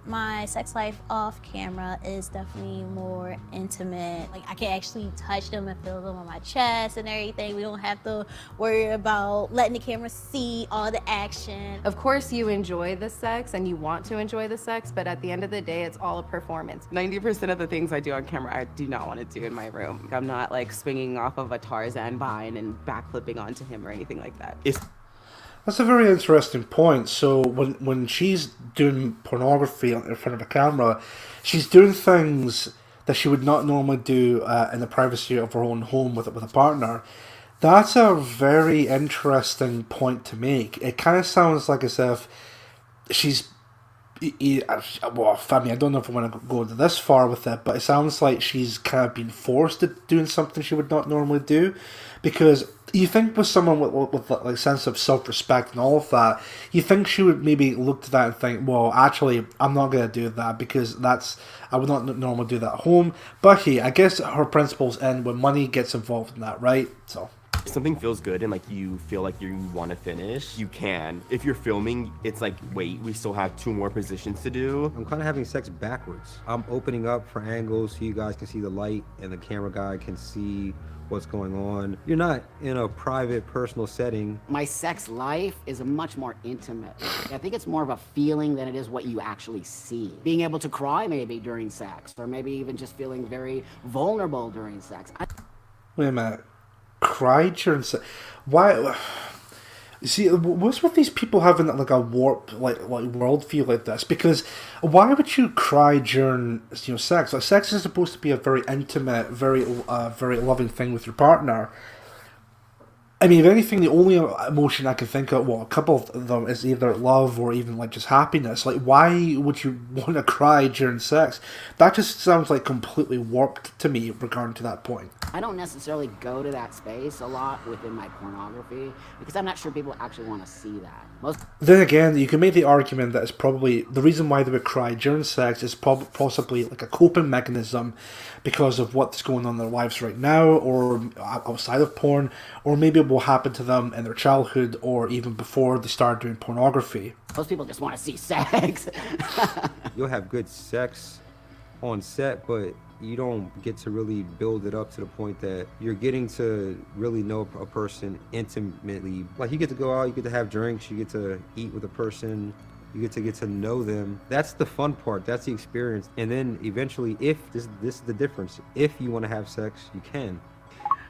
[SPEAKER 24] My sex life off camera is definitely more intimate. Like I can actually touch them and feel them on my chest and everything. We don't have to worry about letting the camera see all the action.
[SPEAKER 25] Of course you enjoy the sex and you want to enjoy the sex, but at the end of the day, it's all a performance.
[SPEAKER 20] 90% of the things I do on camera, I do not want to do in my room. I'm not like swinging off of a Tarzan vine and backflipping onto him or anything like that.
[SPEAKER 5] That's a very interesting point. So when she's doing pornography in front of a camera, she's doing things that she would not normally do in the privacy of her own home with a partner. That's a very interesting point to make. It kind of sounds like as if she's... Well, I mean, I don't know if I want to go this far with it, but it sounds like she's kind of been forced to doing something she would not normally do. Because you think with someone with like sense of self-respect and all of that, you think she would maybe look to that and think, well, actually, I'm not going to do that because I would not normally do that at home. But hey, I guess her principles end when money gets involved in that, right? So
[SPEAKER 22] If something feels good and like you feel like you want to finish, you can. If you're filming, it's like, wait, we still have 2 more positions to do.
[SPEAKER 23] I'm kind of having sex backwards. I'm opening up for angles so you guys can see the light and the camera guy can see what's going on. You're not in a private, personal setting.
[SPEAKER 21] My sex life is a much more intimate. I think it's more of a feeling than it is what you actually see. Being able to cry maybe during sex, or maybe even just feeling very vulnerable during sex.
[SPEAKER 5] Wait a minute. Cry during sex? Why? You see, what's with these people having like a warped like worldview like this? Because why would you cry during sex? Like, sex is supposed to be a very intimate, very loving thing with your partner. I mean, if anything, the only emotion I can think of, well, a couple of them, is either love or even like just happiness. Like, why would you want to cry during sex? That just sounds like completely warped to me regarding to that point.
[SPEAKER 21] I don't necessarily go to that space a lot within my pornography because I'm not sure people actually want to see that.
[SPEAKER 5] Then again, you can make the argument that it's probably the reason why they would cry during sex is possibly like a coping mechanism because of what's going on in their lives right now, or outside of porn, or maybe it will happen to them in their childhood or even before they start doing pornography.
[SPEAKER 21] Most people just want to see sex.
[SPEAKER 23] You'll have good sex on set, but you don't get to really build it up to the point that you're getting to really know a person intimately. Like, you get to go out, you get to have drinks, you get to eat with a person, you get to know them. That's the fun part, that's the experience. And then eventually, if this is the difference, if you want to have sex, you can.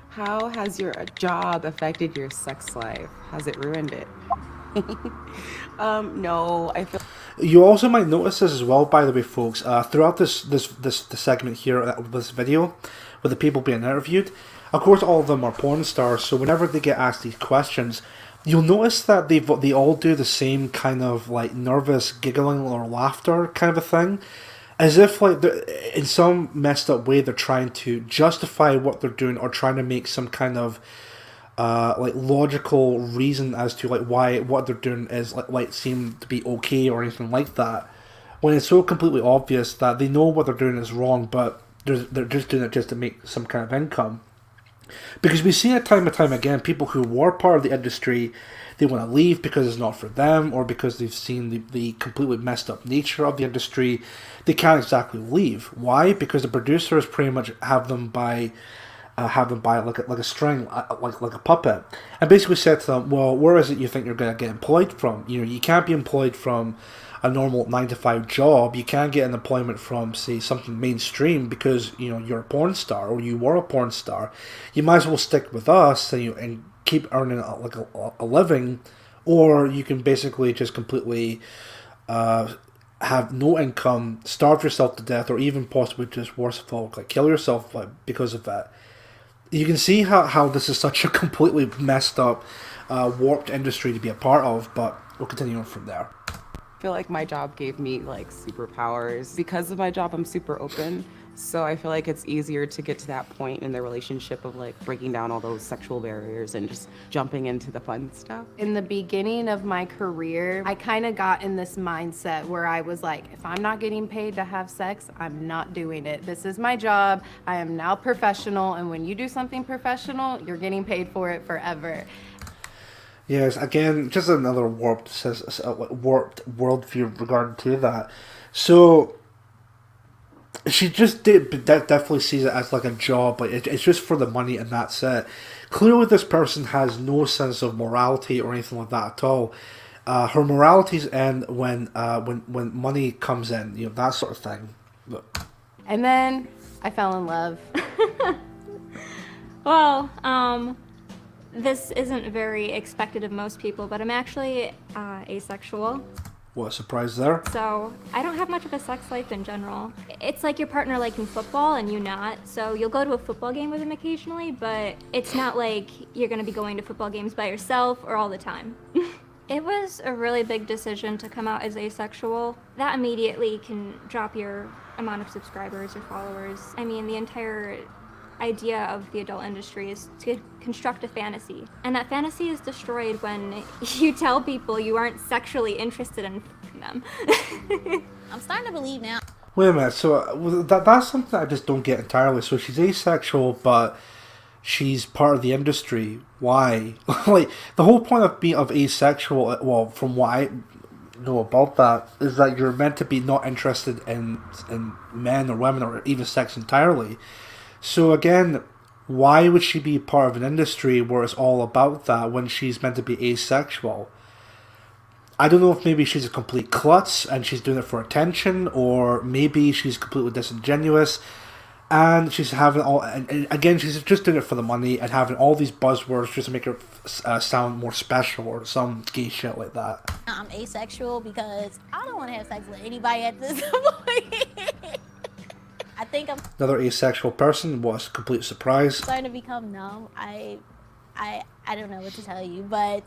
[SPEAKER 20] How has your job affected your sex life? Has it ruined it? No, I feel.
[SPEAKER 5] You also might notice this as well, by the way, folks. Throughout this segment here, this video, with the people being interviewed, of course, all of them are porn stars. So whenever they get asked these questions, you'll notice that they all do the same kind of like nervous giggling or laughter kind of a thing, as if like in some messed up way they're trying to justify what they're doing or trying to make some kind of like logical reason as to like why what they're doing is like seem to be okay or anything like that, when it's so completely obvious that they know what they're doing is wrong, but they're just doing it just to make some kind of income. Because we see it time and time again, people who were part of the industry, they want to leave because it's not for them, or because they've seen the completely messed up nature of the industry. They can't exactly leave. Why? Because the producers pretty much have them by like a string, like a puppet, and basically said to them, well, where is it you think you're going to get employed from? You can't be employed from a normal 9-to-5 job. You can't get an employment from, say, something mainstream because you're a porn star or you were a porn star. You might as well stick with us and keep earning a living, or you can basically just completely have no income, starve yourself to death, or even possibly just worse of all, like kill yourself because of that. You can see how this is such a completely messed up, warped industry to be a part of, but we'll continue on from there.
[SPEAKER 20] I feel like my job gave me like superpowers. Because of my job, I'm super open. So I feel like it's easier to get to that point in the relationship of like breaking down all those sexual barriers and just jumping into the fun stuff.
[SPEAKER 25] In the beginning of my career, I kind of got in this mindset where I was like, if I'm not getting paid to have sex, I'm not doing it. This is my job. I am now professional. And when you do something professional, you're getting paid for it forever.
[SPEAKER 5] Yes, again, just another warped worldview regarding to that. So she just definitely sees it as like a job, but it's just for the money and that's it. Clearly, this person has no sense of morality or anything like that at all. Her moralities end when money comes in, that sort of thing.
[SPEAKER 25] And then I fell in love.
[SPEAKER 1] Well, this isn't very expected of most people, but I'm actually asexual.
[SPEAKER 5] What a surprise there.
[SPEAKER 1] So I don't have much of a sex life in general. It's like your partner liking football and you not. So you'll go to a football game with him occasionally, but it's not like you're going to be going to football games by yourself or all the time. It was a really big decision to come out as asexual. That immediately can drop your amount of subscribers or followers. I mean, the entire idea of the adult industry is to construct a fantasy, and that fantasy is destroyed when you tell people you aren't sexually interested in them.
[SPEAKER 24] I'm starting to believe now.
[SPEAKER 5] Wait a minute, so that's something I just don't get entirely. So she's asexual, but she's part of the industry. Why? Like, the whole point of being asexual, well, from what I know about that, is that you're meant to be not interested in men or women or even sex entirely. So again, why would she be part of an industry where it's all about that when she's meant to be asexual? I don't know if maybe she's a complete klutz and she's doing it for attention, or maybe she's completely disingenuous and she's having all, and again, she's just doing it for the money and having all these buzzwords just to make her sound more special or some gay shit like that.
[SPEAKER 24] I'm asexual because I don't want to have sex with anybody at this point. I think I'm
[SPEAKER 5] Another asexual person was a complete surprise.
[SPEAKER 24] starting to become numb. I don't know what to tell you, but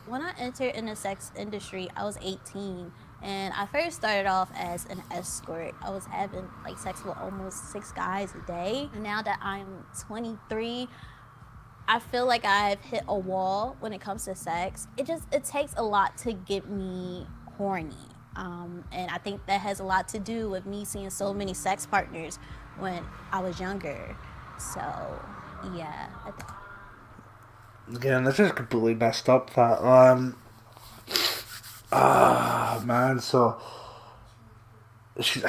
[SPEAKER 24] when I entered in the sex industry, I was 18, and I first started off as an escort. I was having like sex with almost 6 guys a day. And now that I'm 23, I feel like I've hit a wall when it comes to sex. It takes a lot to get me horny. And I think that has a lot to do with me seeing so many sex partners when I was younger. So, yeah.
[SPEAKER 5] Again, this is completely messed up. That man. So she,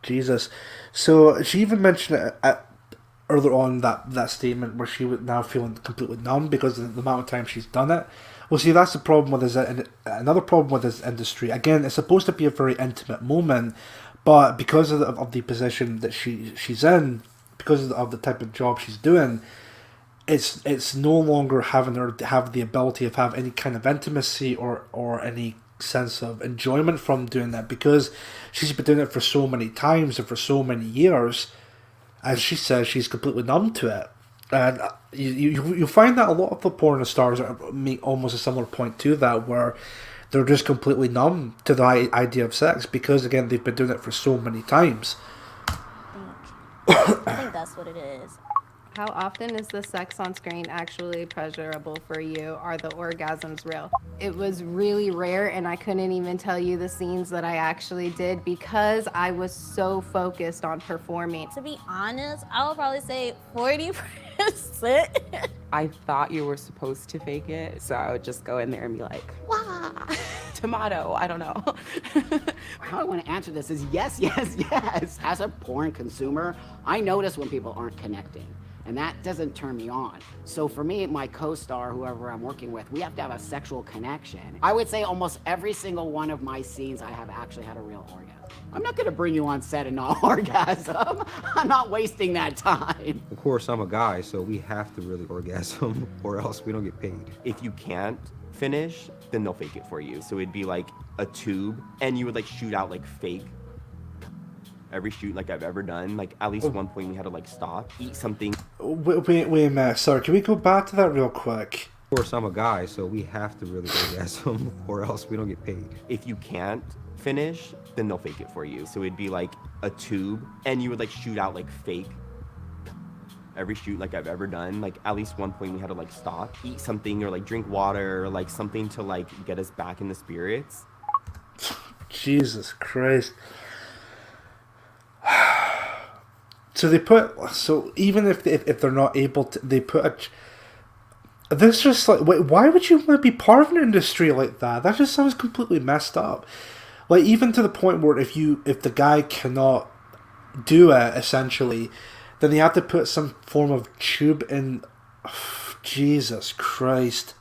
[SPEAKER 5] Jesus. So she even mentioned it earlier on that statement where she was now feeling completely numb because of the amount of time she's done it. Well, see, that's the problem with this. Another problem with this industry. Again, it's supposed to be a very intimate moment, but because of the position that she's in, because of the type of job she's doing, it's no longer having her have the ability of have any kind of intimacy or any sense of enjoyment from doing that, because she's been doing it for so many times and for so many years. As she says, she's completely numb to it. And you find that a lot of the porn stars make almost a similar point to that, where they're just completely numb to the idea of sex because, again, they've been doing it for so many times.
[SPEAKER 24] I think that's what it is.
[SPEAKER 25] How often is the sex on screen actually pleasurable for you? Are the orgasms real? It was really rare, and I couldn't even tell you the scenes that I actually did because I was so focused on performing.
[SPEAKER 24] To be honest, I would probably say 40%.
[SPEAKER 2] I thought you were supposed to fake it, so I would just go in there and be like, "Wah, tomato." I don't know.
[SPEAKER 21] How I want to answer this is yes, yes, yes. As a porn consumer, I notice when people aren't connecting, and that doesn't turn me on. So for me, my co-star, whoever I'm working with, we have to have a sexual connection. I would say almost every single one of my scenes, I have actually had a real orgasm. I'm not gonna bring you on set and not orgasm. I'm not wasting that time.
[SPEAKER 23] Of course, I'm a guy, so we have to really orgasm or else we don't get paid.
[SPEAKER 22] If you can't finish, then they'll fake it for you. So it'd be like a tube, and you would like shoot out like fake. Every shoot like I've ever done, like at least one point we had to like stop, eat something.
[SPEAKER 5] Wait a minute, sorry, can we go back to that real quick?
[SPEAKER 23] Of course, I'm a guy, so we have to really orgasm or else we don't get paid.
[SPEAKER 22] If you can't finish, then they'll fake it for you. So it'd be like a tube, and you would like shoot out like fake. Every shoot like I've ever done, like at least one point we had to like stop, eat something or like drink water or like something to like get us back in the spirits.
[SPEAKER 5] Jesus Christ. So even if they're not able to, they put a, this just like, wait, why would you want to be part of an industry like that? That just sounds completely messed up. Like, even to the point where if the guy cannot do it, essentially, then you have to put some form of tube in. Jesus Christ.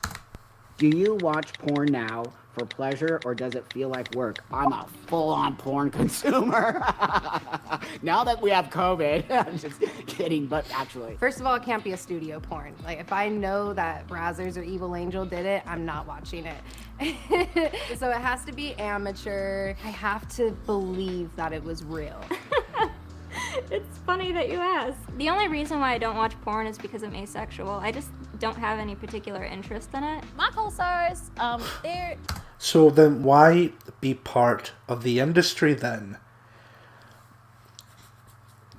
[SPEAKER 21] Do you watch porn now for pleasure, or does it feel like work? I'm a full-on porn consumer. Now that we have COVID, I'm just kidding, but actually.
[SPEAKER 25] First of all, it can't be a studio porn. Like, if I know that Brazzers or Evil Angel did it, I'm not watching it. So it has to be amateur. I have to believe that it was real.
[SPEAKER 1] It's funny that you ask. The only reason why I don't watch porn is because I'm asexual. I just don't have any particular interest in it.
[SPEAKER 24] My co-stars, they're...
[SPEAKER 5] So then why be part of the industry then?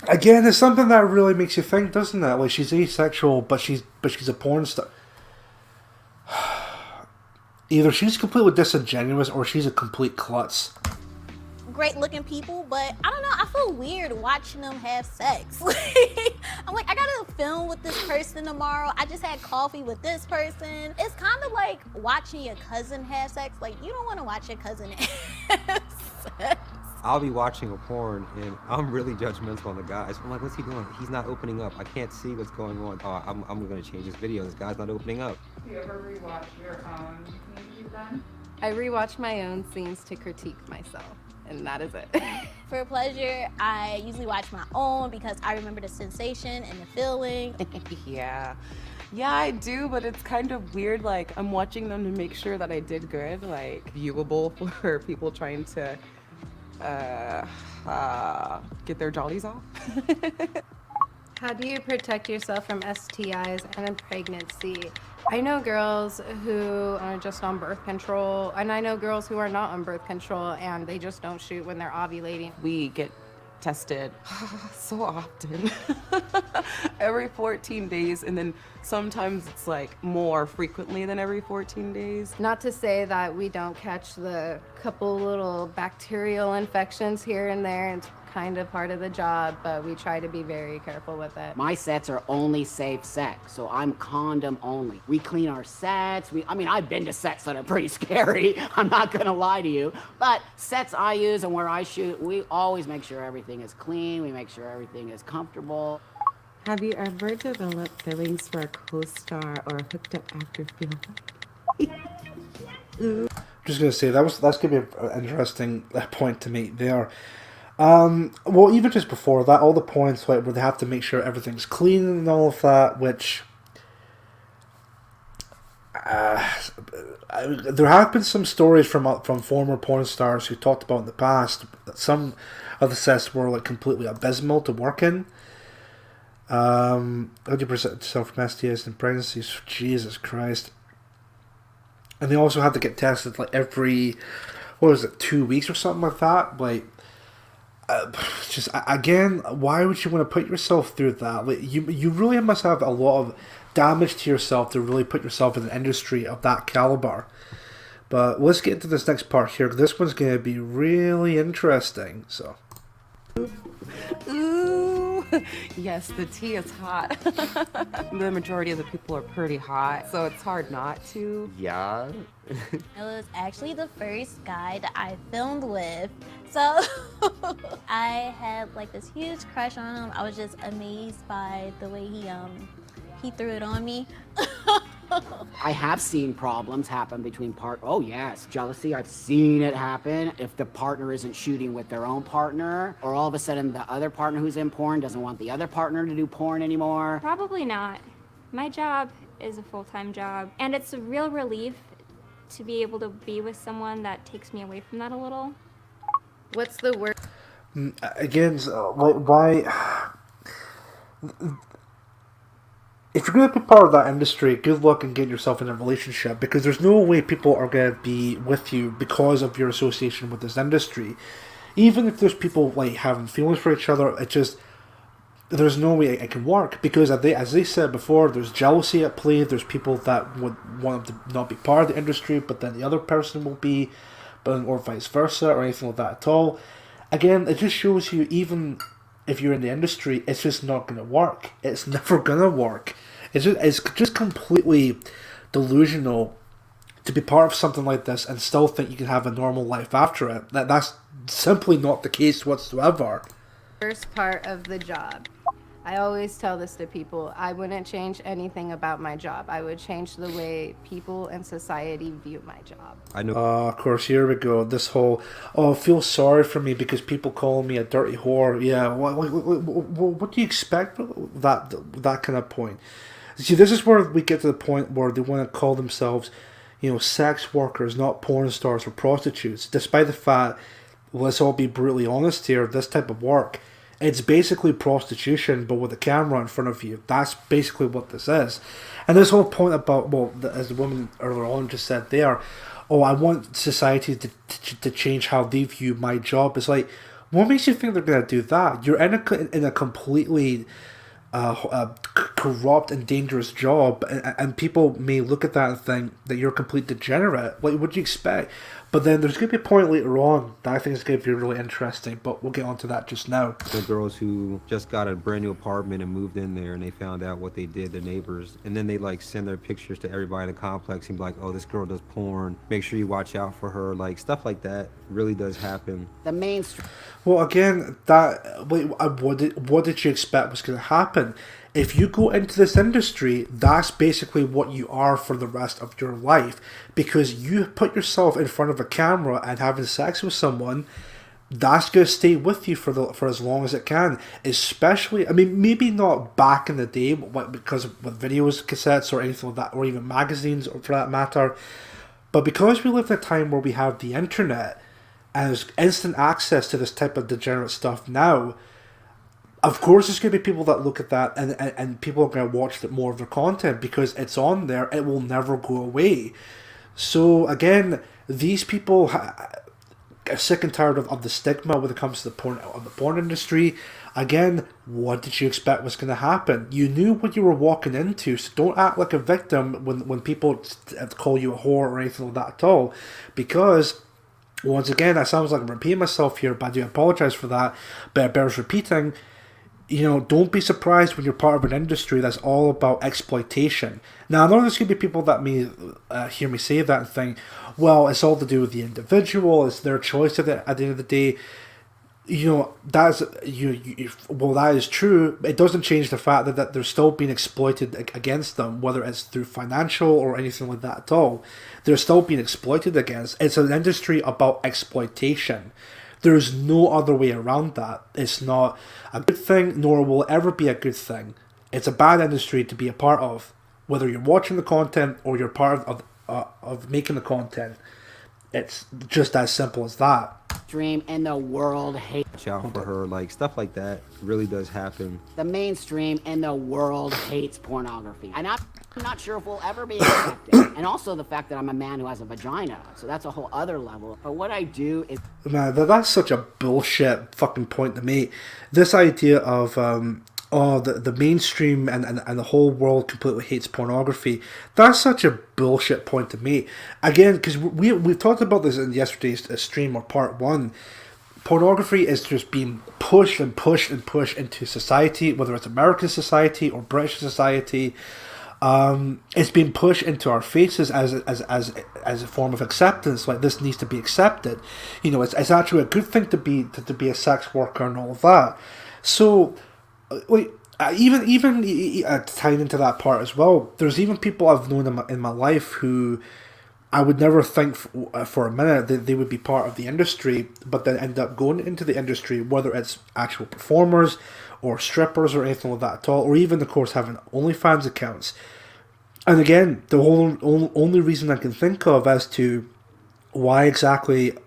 [SPEAKER 5] Again, it's something that really makes you think, doesn't it? Like, she's asexual, but she's a porn star. Either she's completely disingenuous or she's a complete klutz.
[SPEAKER 24] great looking people, but I don't know, I feel weird watching them have sex. I'm like, I gotta film with this person tomorrow. I just had coffee with this person. It's kind of like watching your cousin have sex. Like, you don't want to watch your cousin have sex.
[SPEAKER 23] I'll be watching a porn and I'm really judgmental on the guys. I'm like, what's he doing? He's not opening up. I can't see what's going on. Oh, I'm gonna change this video. This guy's not opening up.
[SPEAKER 3] Do you ever rewatch your own scenes you've done?
[SPEAKER 25] I rewatch my own scenes to critique myself, and that is it.
[SPEAKER 24] For pleasure, I usually watch my own because I remember the sensation and the feeling.
[SPEAKER 2] Yeah, I do, but it's kind of weird. Like, I'm watching them to make sure that I did good, like viewable for people trying to get their jollies off.
[SPEAKER 25] How do you protect yourself from STIs and pregnancy? I know girls who are just on birth control, and I know girls who are not on birth control, and they just don't shoot when they're ovulating.
[SPEAKER 2] We get tested so often, every 14 days, and then sometimes it's like more frequently than every 14 days.
[SPEAKER 25] Not to say that we don't catch the couple little bacterial infections here and there. It's kind of part of the job, but we try to be very careful with it.
[SPEAKER 21] My sets are only safe sex, so I'm condom only. We clean our sets. I've been to sets that are pretty scary. I'm not gonna lie to you, but sets I use and where I shoot, we always make sure everything is clean. We make sure everything is comfortable.
[SPEAKER 20] Have you ever developed feelings for a co-star or hooked up after filming?
[SPEAKER 5] I'm just gonna say that's gonna be an interesting point to make there. Well, even just before that, all the points where they have to make sure everything's clean and all of that, which there have been some stories from former porn stars who talked about in the past that some of the sets were like completely abysmal to work in. 100% self from STIs and pregnancies. Jesus Christ. And they also had to get tested like every, 2 weeks or something like that. Like, just again, why would you want to put yourself through that? Like, you really must have a lot of damage to yourself to really put yourself in an industry of that caliber. But let's get into this next part here. This one's going to be really interesting. So.
[SPEAKER 2] Ooh, yes, the tea is hot. The majority of the people are pretty hot, so it's hard not to.
[SPEAKER 12] Yeah.
[SPEAKER 24] It was actually the first guy that I filmed with. So I had like this huge crush on him. I was just amazed by the way he threw it on me.
[SPEAKER 21] I have seen problems happen between oh yes, jealousy, I've seen it happen. If the partner isn't shooting with their own partner, or all of a sudden the other partner who's in porn doesn't want the other partner to do porn anymore.
[SPEAKER 1] Probably not. My job is a full-time job, and it's a real relief to be able to be with someone that takes me away from that a little.
[SPEAKER 25] What's the word?
[SPEAKER 5] Again, why? If you're going to be part of that industry, good luck in getting yourself in a relationship, because there's no way people are going to be with you because of your association with this industry. Even if there's people like having feelings for each other, it just, there's no way it can work, because as they said before, there's jealousy at play. There's people that would want to not be part of the industry, but then the other person will be, or vice versa, or anything like that at all. Again, it just shows you, even if you're in the industry, it's just not going to work. It's never going to work. It's just completely delusional to be part of something like this and still think you can have a normal life after it. That's simply not the case whatsoever.
[SPEAKER 25] First part of the job. I always tell this to people. I wouldn't change anything about my job. I would change the way people and society view my job.
[SPEAKER 23] I know.
[SPEAKER 5] Of course, here we go. This whole, feel sorry for me because people call me a dirty whore. Yeah, what do you expect with that kind of point? See, this is where we get to the point where they want to call themselves, sex workers, not porn stars or prostitutes, despite the fact, let's all be brutally honest here, this type of work, it's basically prostitution, but with a camera in front of you. That's basically what this is. And this whole point about, as the woman earlier on just said there, I want society to change how they view my job. It's like, what makes you think they're going to do that? You're in a completely corrupt and dangerous job, and people may look at that and think that you're a complete degenerate. Like, what do you expect? But then there's going to be a point later on that I think is going to be really interesting, but we'll get onto that just now.
[SPEAKER 23] The girls who just got a brand new apartment and moved in there and they found out what they did, their neighbors, and then they like send their pictures to everybody in the complex and be like, oh, this girl does porn. Make sure you watch out for her. Like, stuff like that really does happen.
[SPEAKER 21] The mainstream.
[SPEAKER 5] Well, again, what did you expect was going to happen? If you go into this industry, that's basically what you are for the rest of your life, because you put yourself in front of a camera and having sex with someone. That's going to stay with you for as long as it can. Especially, I mean, maybe not back in the day, because with videos, cassettes, or anything like that, or even magazines, for that matter. But because we live in a time where we have the internet and there's instant access to this type of degenerate stuff now, of course there's going to be people that look at that and people are going to watch more of their content because it's on there. It will never go away. So again, these people are sick and tired of the stigma when it comes to the porn industry. Again, what did you expect was going to happen? You knew what you were walking into, so don't act like a victim when people call you a whore or anything like that at all, because once again, that sounds like I'm repeating myself here, but I do apologize for that, but it bears repeating. Don't be surprised when you're part of an industry that's all about exploitation. Now, I know there's going to be people that may hear me say that and think, well, it's all to do with the individual, it's their choice at the end of the day. That is true. It doesn't change the fact that they're still being exploited against them, whether it's through financial or anything like that at all. They're still being exploited against. It's an industry about exploitation. There's no other way around that. It's not a good thing, nor will it ever be a good thing. It's a bad industry to be a part of, whether you're watching the content or you're part of making the content. It's just as simple as that.
[SPEAKER 21] Dream and the world hates.
[SPEAKER 23] Watch out for her. Like, stuff like that really does happen.
[SPEAKER 21] The mainstream and the world hates pornography. And I'm not sure if we'll ever be accepted. And also the fact that I'm a man who has a vagina. So that's a whole other level. But what I do is...
[SPEAKER 5] Man, that's such a bullshit fucking point to make. This idea of... the mainstream and the whole world completely hates pornography. That's such a bullshit point to make. Again, because we talked about this in yesterday's stream or part 1. Pornography is just being pushed and pushed and pushed into society, whether it's American society or British society. It's being pushed into our faces as a form of acceptance. Like, this needs to be accepted. It's actually a good thing to be a sex worker and all of that. So, like, even tying into that part as well, there's even people I've known in my life who I would never think for a minute that they would be part of the industry, but then end up going into the industry, whether it's actual performers or strippers or anything like that at all, or even, of course, having OnlyFans accounts. And again, the only reason I can think of as to why exactly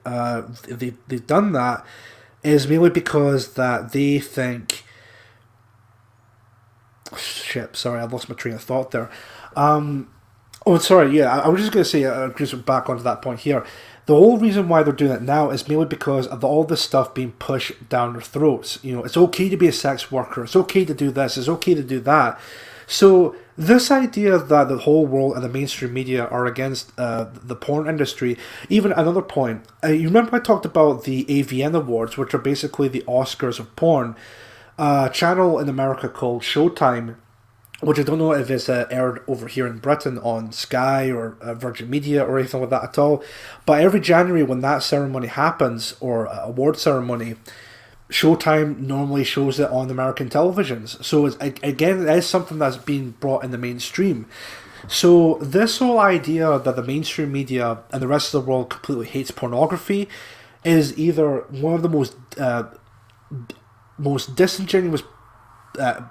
[SPEAKER 5] they've done that is mainly because that they think... Shit, sorry, I lost my train of thought there. Sorry, I was just going to say, just back onto that point here. The whole reason why they're doing it now is mainly because of all this stuff being pushed down their throats. It's okay to be a sex worker, it's okay to do this, it's okay to do that. So this idea that the whole world and the mainstream media are against the porn industry, even another point, you remember I talked about the AVN Awards, which are basically the Oscars of porn. Channel in America called Showtime, which I don't know if it's aired over here in Britain on Sky or Virgin Media or anything like that at all, but every January when that ceremony happens, or award ceremony, Showtime normally shows it on American televisions. So it is something that's being brought in the mainstream. So this whole idea that the mainstream media and the rest of the world completely hates pornography is either one of the most disingenuous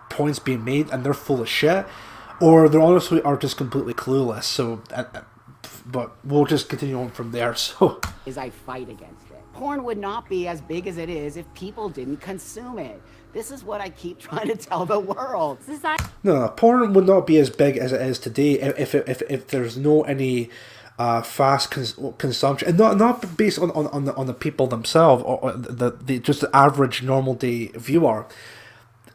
[SPEAKER 5] points being made, and they're full of shit, or they honestly are just completely clueless. So, but we'll just continue on from there. So,
[SPEAKER 21] I fight against it. Porn would not be as big as it is if people didn't consume it. This is what I keep trying to tell the world.
[SPEAKER 5] No, porn would not be as big as it is today if there's no any fast consumption, and not based on the people themselves or the just the average normal day viewer.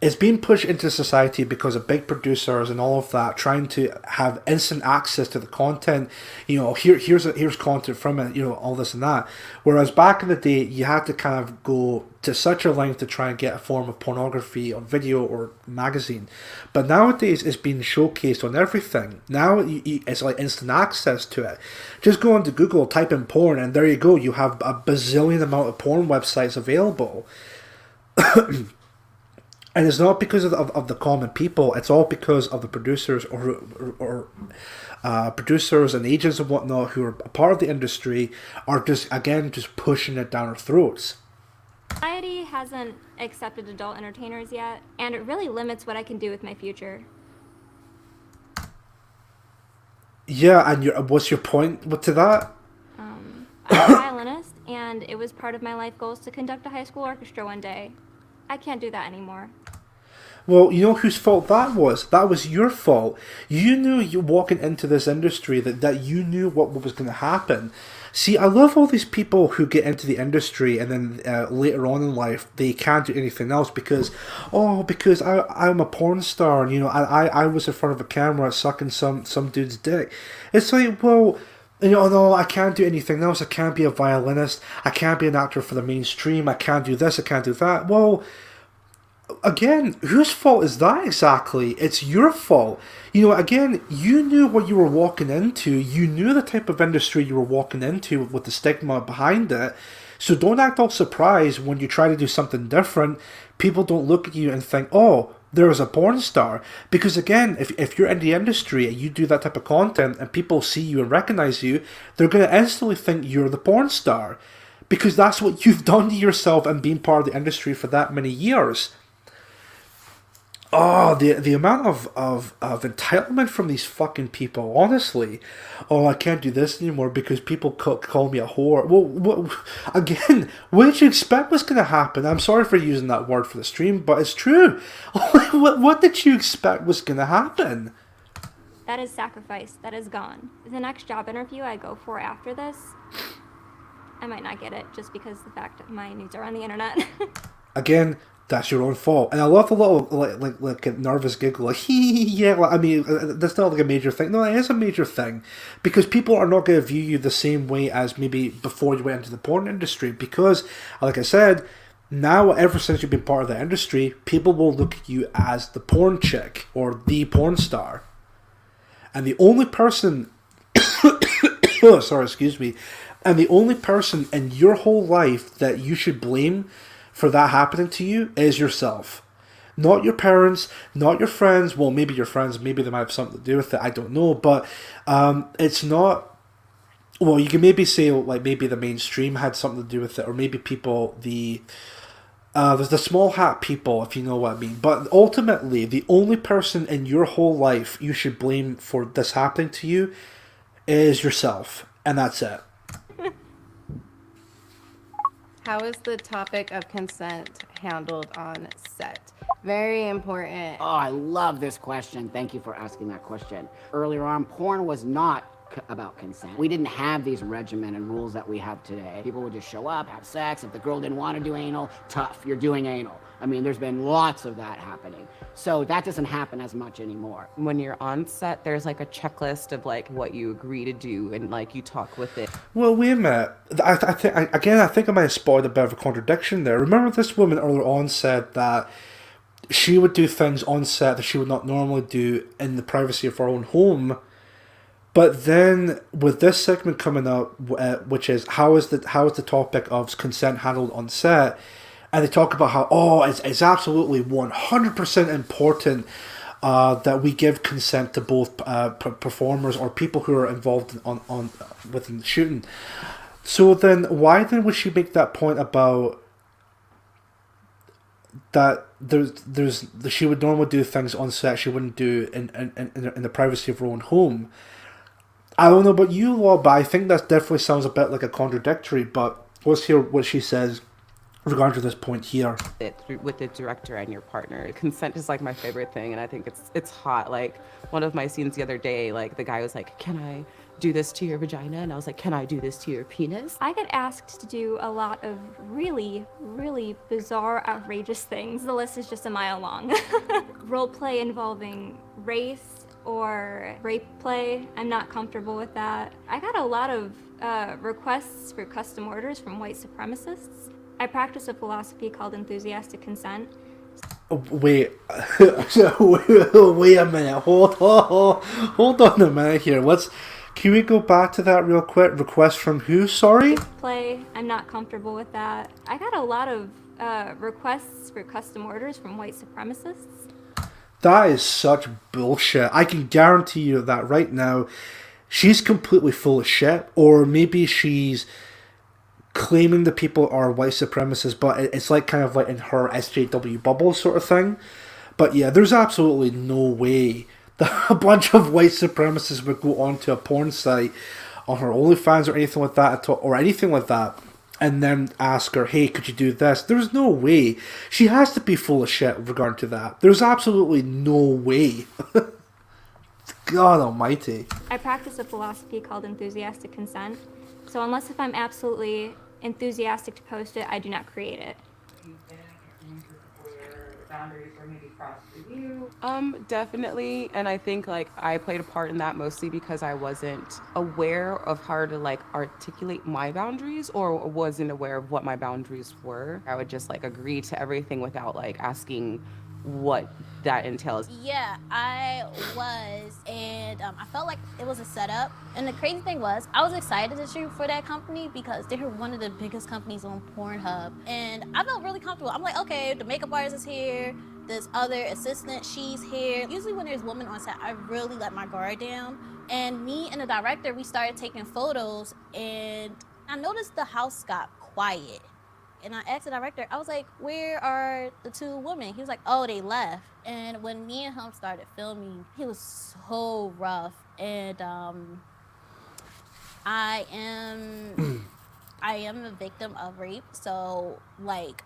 [SPEAKER 5] it's being pushed into society because of big producers and all of that trying to have instant access to the content. You know, here's content from it, you know, all this and that. Whereas back in the day, you had to kind of go to such a length to try and get a form of pornography on video or magazine. But nowadays, it's being showcased on everything. Now it's like instant access to it. Just go onto Google, type in porn, and there you go. You have a bazillion amount of porn websites available. And it's not because of the common people. It's all because of the producers or producers and agents and whatnot who are a part of the industry are just pushing it down our throats.
[SPEAKER 1] Society hasn't accepted adult entertainers yet, and it really limits what I can do with my future.
[SPEAKER 5] Yeah, and what's your point to that?
[SPEAKER 1] I'm a violinist, and it was part of my life goals to conduct a high school orchestra one day. I can't do that anymore.
[SPEAKER 5] Well, you know whose fault that was? That was your fault. You knew you walking into this industry that you knew what was going to happen. See, I love all these people who get into the industry and then later on in life they can't do anything else because I'm a porn star and, you know, I was in front of a camera sucking some dude's dick. It's like, well, you know, no, I can't do anything else. I can't be a violinist. I can't be an actor for the mainstream. I can't do this. I can't do that. Well, again, whose fault is that exactly? It's your fault. You know, again, you knew what you were walking into. You knew the type of industry you were walking into with the stigma behind it. So don't act all surprised when you try to do something different. People don't look at you and think, oh, there's a porn star. Because again, if you're in the industry and you do that type of content and people see you and recognize you, they're going to instantly think you're the porn star. Because that's what you've done to yourself and been part of the industry for that many years. Oh, the amount of entitlement from these fucking people, honestly. Oh, I can't do this anymore because people call me a whore. Well, again, what did you expect was going to happen? I'm sorry for using that word for the stream, but it's true. What did you expect was going to happen?
[SPEAKER 1] That is sacrifice. That is gone. The next job interview I go for after this, I might not get it just because the fact that my nudes are on the internet.
[SPEAKER 5] Again, that's your own fault. And I love the little like a nervous giggle, like yeah. I mean, that's not like a major thing. No, it is a major thing because people are not going to view you the same way as maybe before you went into the porn industry. Because, like I said, now ever since you've been part of the industry, people will look at you as the porn chick or the porn star, and the only person, oh, sorry, excuse me, and the only person in your whole life that you should blame for that happening to you is yourself. Not your parents, not your friends. Well, maybe your friends, maybe they might have something to do with it. I don't know. But it's not... Well, you can maybe say, like, maybe the mainstream had something to do with it. Or maybe people, there's the small hat people, if you know what I mean. But ultimately, the only person in your whole life you should blame for this happening to you is yourself. And that's it.
[SPEAKER 25] How is the topic of consent handled on set? Very important.
[SPEAKER 21] Oh, I love this question. Thank you for asking that question. Earlier on, porn was not about consent. We didn't have these regimented rules that we have today. People would just show up, have sex. If the girl didn't want to do anal, tough, you're doing anal. I mean, there's been lots of that happening. So that doesn't happen as much anymore.
[SPEAKER 2] When you're on set, there's like a checklist of like what you agree to do and like you talk with it.
[SPEAKER 5] Well, wait a minute. I think I might have spotted a bit of a contradiction there. Remember this woman earlier on said that she would do things on set that she would not normally do in the privacy of her own home. But then with this segment coming up, which is how is the topic of consent handled on set, and they talk about how it's absolutely 100% important that we give consent to both performers or people who are involved within the shooting. So then, why then would she make that point about that? She would normally do things on set she wouldn't do in the privacy of her own home. I don't know about you, Law, but I think that definitely sounds a bit like a contradictory. But let's hear what she says regarding to this point here.
[SPEAKER 2] With the director and your partner. Consent is like my favorite thing, and I think it's hot. Like one of my scenes the other day, like the guy was like, "Can I do this to your vagina?" And I was like, "Can I do this to your penis?"
[SPEAKER 1] I get asked to do a lot of really, really bizarre, outrageous things. The list is just a mile long. Role play involving race or rape play, I'm not comfortable with that. I got a lot of requests for custom orders from white supremacists. I practice a philosophy called enthusiastic consent.
[SPEAKER 5] Wait, wait a minute. Hold on a minute here. Can we go back to that real quick? Request from who? Sorry.
[SPEAKER 1] Play, I'm not comfortable with that. I got a lot of requests for custom orders from white supremacists.
[SPEAKER 5] That is such bullshit. I can guarantee you that right now, she's completely full of shit, or maybe she's claiming the people are white supremacists, but it's like kind of like in her SJW bubble sort of thing. But yeah, there's absolutely no way that a bunch of white supremacists would go onto a porn site on her OnlyFans or anything like that, or anything like that, and then ask her, "Hey, could you do this?" There's no way. She has to be full of shit with regard to that. There's absolutely no way. God almighty.
[SPEAKER 1] I practice a philosophy called enthusiastic consent. So unless if I'm absolutely enthusiastic to post it, I do not create it.
[SPEAKER 3] Boundaries were maybe crossed with you?
[SPEAKER 2] Definitely. And I think like I played a part in that mostly because I wasn't aware of how to like articulate my boundaries, or wasn't aware of what my boundaries were. I would just like agree to everything without like asking what that entails.
[SPEAKER 24] Yeah, I was, and I felt like it was a setup. And the crazy thing was, I was excited to shoot for that company because they were one of the biggest companies on Pornhub. And I felt really comfortable. I'm like, okay, the makeup artist is here, this other assistant, she's here. Usually when there's women on set, I really let my guard down. And me and the director, we started taking photos, and I noticed the house got quiet. And I asked the director, I was like, "Where are the two women?" He was like, "Oh, they left." And when me and him started filming, he was so rough. And I am a victim of rape. So like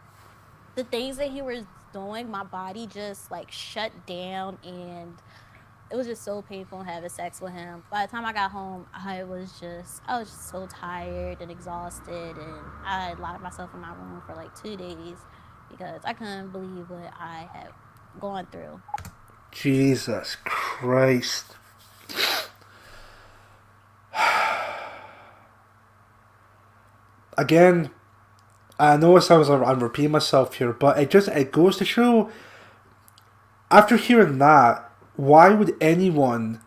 [SPEAKER 24] the things that he was doing, my body just like shut down, and it was just so painful having sex with him. By the time I got home, I was just so tired and exhausted, and I locked myself in my room for like 2 days because I couldn't believe what I had gone through.
[SPEAKER 5] Jesus Christ. Again, I know it sounds like I'm repeating myself here, but it goes to show, after hearing that, why would anyone,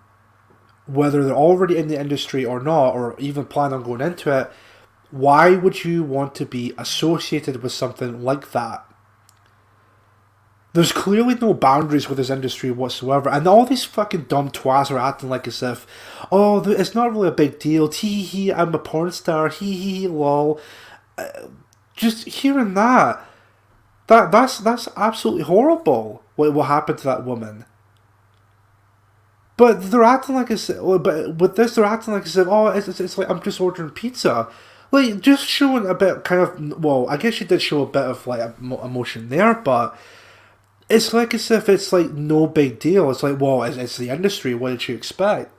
[SPEAKER 5] whether they're already in the industry or not, or even plan on going into it, why would you want to be associated with something like that? There's clearly no boundaries with this industry whatsoever, and all these fucking dumb twats are acting like as if, oh, it's not really a big deal, tee hee, I'm a porn star, hee hee, lol. Just hearing that's absolutely horrible, what happened to that woman. But they're acting like as, but with this they're acting like as if, oh, it's like I'm just ordering pizza. Like, just showing a bit kind of, well, I guess she did show a bit of like emotion there, but it's like as if it's like no big deal. It's like, well, it's the industry, what did you expect?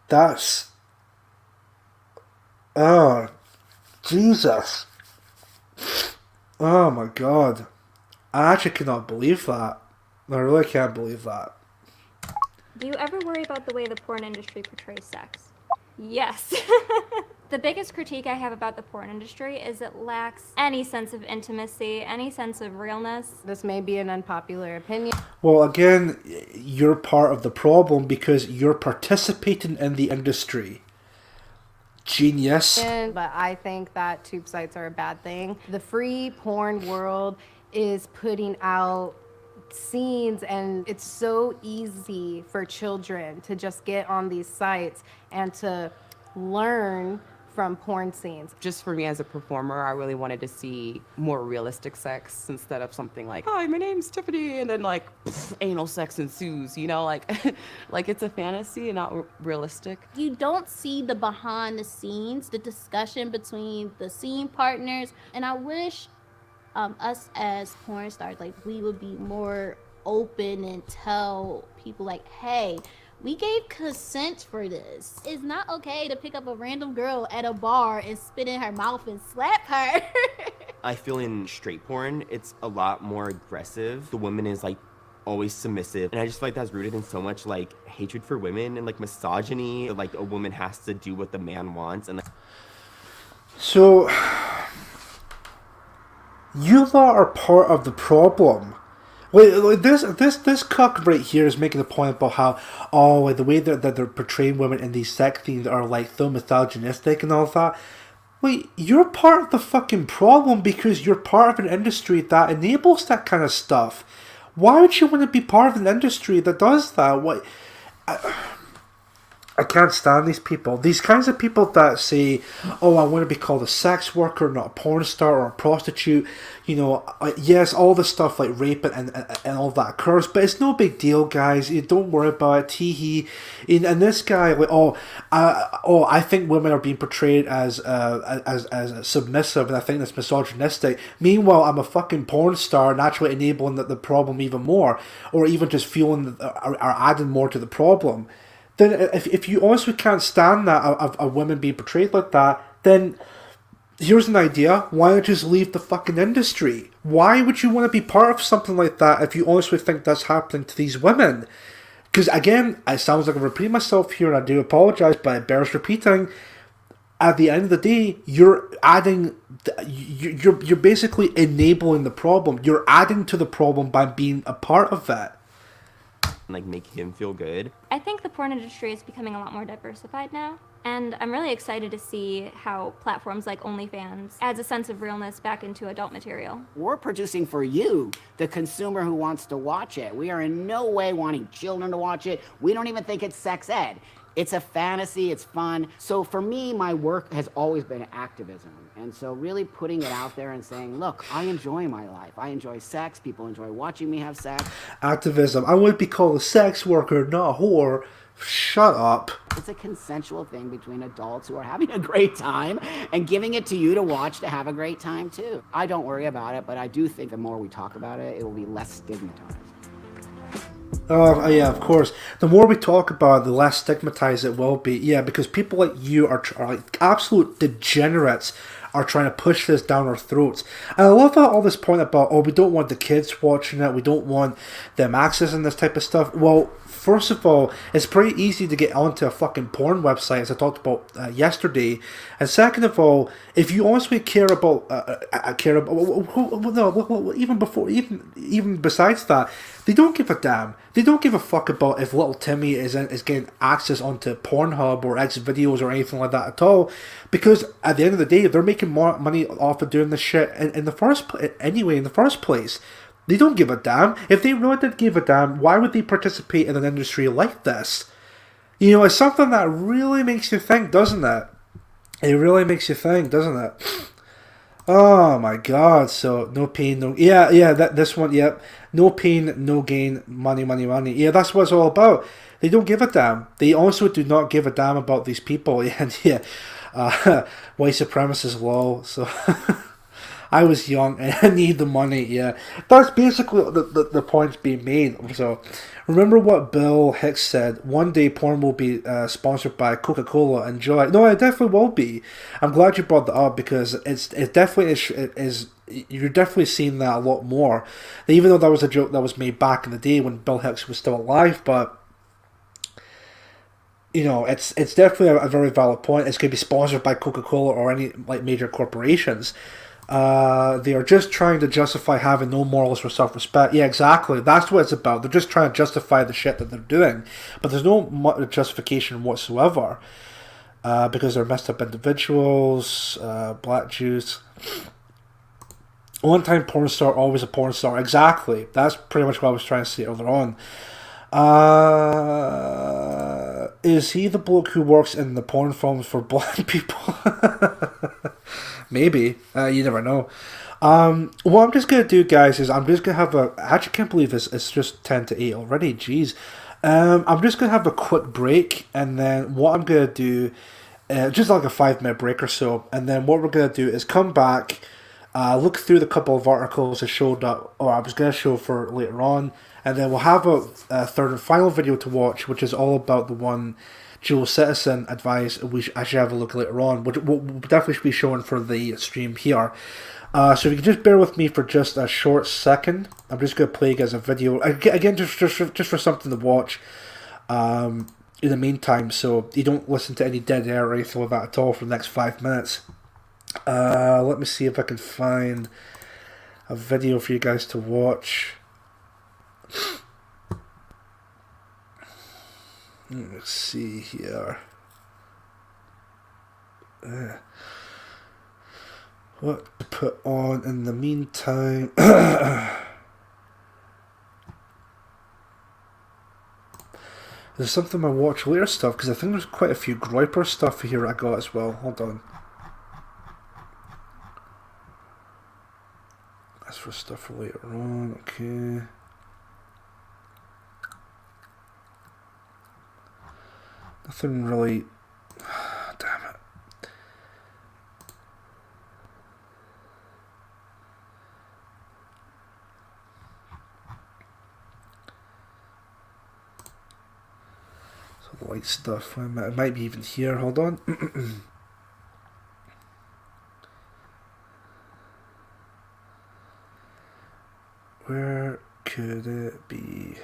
[SPEAKER 5] That's, oh, Jesus. Oh my God. I actually cannot believe that. I really can't believe that.
[SPEAKER 1] Do you ever worry about the way the porn industry portrays sex? Yes. The biggest critique I have about the porn industry is it lacks any sense of intimacy, any sense of realness.
[SPEAKER 25] This may be an unpopular opinion.
[SPEAKER 5] Well, again, you're part of the problem because you're participating in the industry. Genius.
[SPEAKER 25] But I think that tube sites are a bad thing. The free porn world is putting out scenes, and it's so easy for children to just get on these sites and to learn from porn scenes.
[SPEAKER 2] Just for me as a performer, I really wanted to see more realistic sex instead of something like, "Hi, my name's Tiffany," and then like anal sex ensues, you know, like like it's a fantasy and not realistic.
[SPEAKER 24] You don't see the behind the scenes, the discussion between the scene partners, and I wish us as porn stars, like, we would be more open and tell people like, hey, we gave consent for this. It's not okay to pick up a random girl at a bar and spit in her mouth and slap her.
[SPEAKER 22] I feel in straight porn, it's a lot more aggressive. The woman is like always submissive. And I just feel like that's rooted in so much like hatred for women and like misogyny. Like a woman has to do what the man wants. And
[SPEAKER 5] So, you lot are part of the problem. Wait, this cuck right here is making a point about how, like, the way that they're portraying women in these sex scenes are like so misogynistic and all that. Wait, you're part of the fucking problem because you're part of an industry that enables that kind of stuff. Why would you want to be part of an industry that does that? What? I can't stand these people. These kinds of people that say, "Oh, I want to be called a sex worker, not a porn star or a prostitute." You know, yes, all this stuff like rape and all that occurs, but it's no big deal, guys. You don't worry about it. Tee hee. And this guy, like, I think women are being portrayed as submissive, and I think that's misogynistic. Meanwhile, I'm a fucking porn star, naturally enabling the problem even more, or even just fueling or adding more to the problem. Then if you honestly can't stand that of women being portrayed like that, then here's an idea. Why not just leave the fucking industry? Why would you want to be part of something like that if you honestly think that's happening to these women? Because again, it sounds like I'm repeating myself here, and I do apologize, but it bears repeating. At the end of the day, you're basically enabling the problem. You're adding to the problem by being a part of it.
[SPEAKER 22] like make him feel good.
[SPEAKER 1] I think the porn industry is becoming a lot more diversified now, and I'm really excited to see how platforms like OnlyFans adds a sense of realness back into adult material.
[SPEAKER 21] We're producing for you, the consumer who wants to watch it. We are in no way wanting children to watch it. We don't even think it's sex ed. It's a fantasy, it's fun. So for me, my work has always been activism. And so really putting it out there and saying, look, I enjoy my life. I enjoy sex. People enjoy watching me have sex.
[SPEAKER 5] Activism. I would be called a sex worker, not a whore. Shut up.
[SPEAKER 21] It's a consensual thing between adults who are having a great time and giving it to you to watch to have a great time too. I don't worry about it, but I do think the more we talk about it, it will be less stigmatized.
[SPEAKER 5] Oh, yeah, of course. The more we talk about it, the less stigmatized it will be. Yeah, because people like you are like absolute degenerates are trying to push this down our throats. And I love how all this point about, oh, we don't want the kids watching it, we don't want them accessing this type of stuff. Well, first of all, it's pretty easy to get onto a fucking porn website, as I talked about yesterday. And second of all, if you honestly care about, even besides that, they don't give a damn. They don't give a fuck about if little Timmy is getting access onto Pornhub or X videos or anything like that at all, because at the end of the day, they're making more money off of doing this shit in the first place. They don't give a damn. If they really did give a damn, why would they participate in an industry like this? You know, it's something that really makes you think, doesn't it? It really makes you think, doesn't it? Oh my god, so no pain, no... Yeah, this one, yep. No pain, no gain, money, money, money. Yeah, that's what it's all about. They don't give a damn. They also do not give a damn about these people. And yeah, white supremacist law, so... I was young and I need the money, yeah. That's basically the points being made. So, remember what Bill Hicks said, one day porn will be sponsored by Coca-Cola. Enjoy. No, it definitely will be. I'm glad you brought that up because it definitely is you're definitely seeing that a lot more. Even though that was a joke that was made back in the day when Bill Hicks was still alive, but... You know, it's definitely a very valid point. It's going to be sponsored by Coca-Cola or any like major corporations. They are just trying to justify having no morals or self-respect. Yeah, exactly. That's what it's about. They're just trying to justify the shit that they're doing. But there's no justification whatsoever. Because they're messed up individuals, black Jews. One-time porn star, always a porn star. Exactly. That's pretty much what I was trying to say earlier on. Is he the bloke who works in the porn films for blind people? Maybe. You never know. What I'm just going to do, guys, is I'm just going to have a... I actually can't believe it's just 10 to 8 already. Jeez. I'm just going to have a quick break, and then what I'm going to do, just like a 5-minute break or so, and then what we're going to do is come back, look through the couple of articles I showed up, or I was going to show for later on, and then we'll have a third and final video to watch, which is all about the one Dual Citizen advice. I should have a look later on, which we'll definitely be showing for the stream here. So if you can just bear with me for just a short second, I'm just going to play you guys a video, again, just for something to watch in the meantime, so you don't listen to any dead air or anything like that at all for the next 5 minutes. Let me see if I can find a video for you guys to watch. Let's see here. What to put on in the meantime? There's something I watch later stuff, because I think there's quite a few Groyper stuff here I got as well. Hold on. That's for stuff for later on, okay. Nothing really... Damn it. So the white stuff, it might be even here, hold on. Where could it be?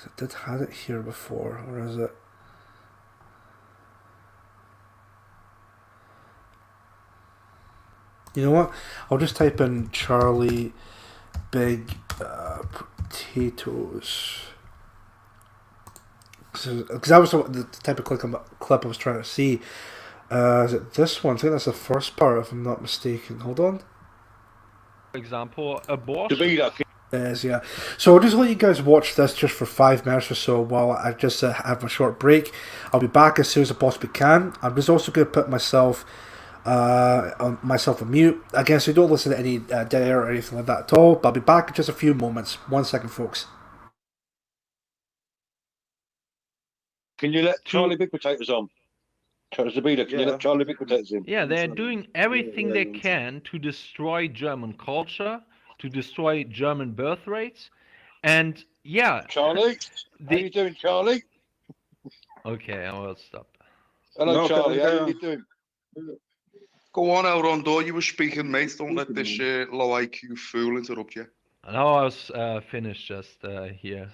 [SPEAKER 5] I did have it here before, or is it? You know what? I'll just type in Charlie Big Potatoes. Because that was the type of clip I was trying to see. Is it this one? I think that's the first part, if I'm not mistaken. Hold on.
[SPEAKER 4] For example, abortion.
[SPEAKER 5] Yes, yeah. So I'll just let you guys watch this just for 5 minutes or so while I just have a short break. I'll be back as soon as I possibly can. I'm just also going to put myself on mute. Again, so you don't listen to any dead air or anything like that at all. But I'll be back in just a few moments. 1 second, folks.
[SPEAKER 6] Can you let Charlie Big Potatoes on? Zabida, can you let Charlie Big Potatoes in?
[SPEAKER 4] Yeah, they're doing everything they can to destroy German culture, to destroy German birth rates, and yeah.
[SPEAKER 6] Charlie, how you doing, Charlie?
[SPEAKER 4] Okay, I will stop.
[SPEAKER 6] Hello, Charlie. How you doing?
[SPEAKER 8] Go on, Elrondor. You were speaking, mate. Don't let this low IQ fool interrupt you.
[SPEAKER 4] No, I was finished just here.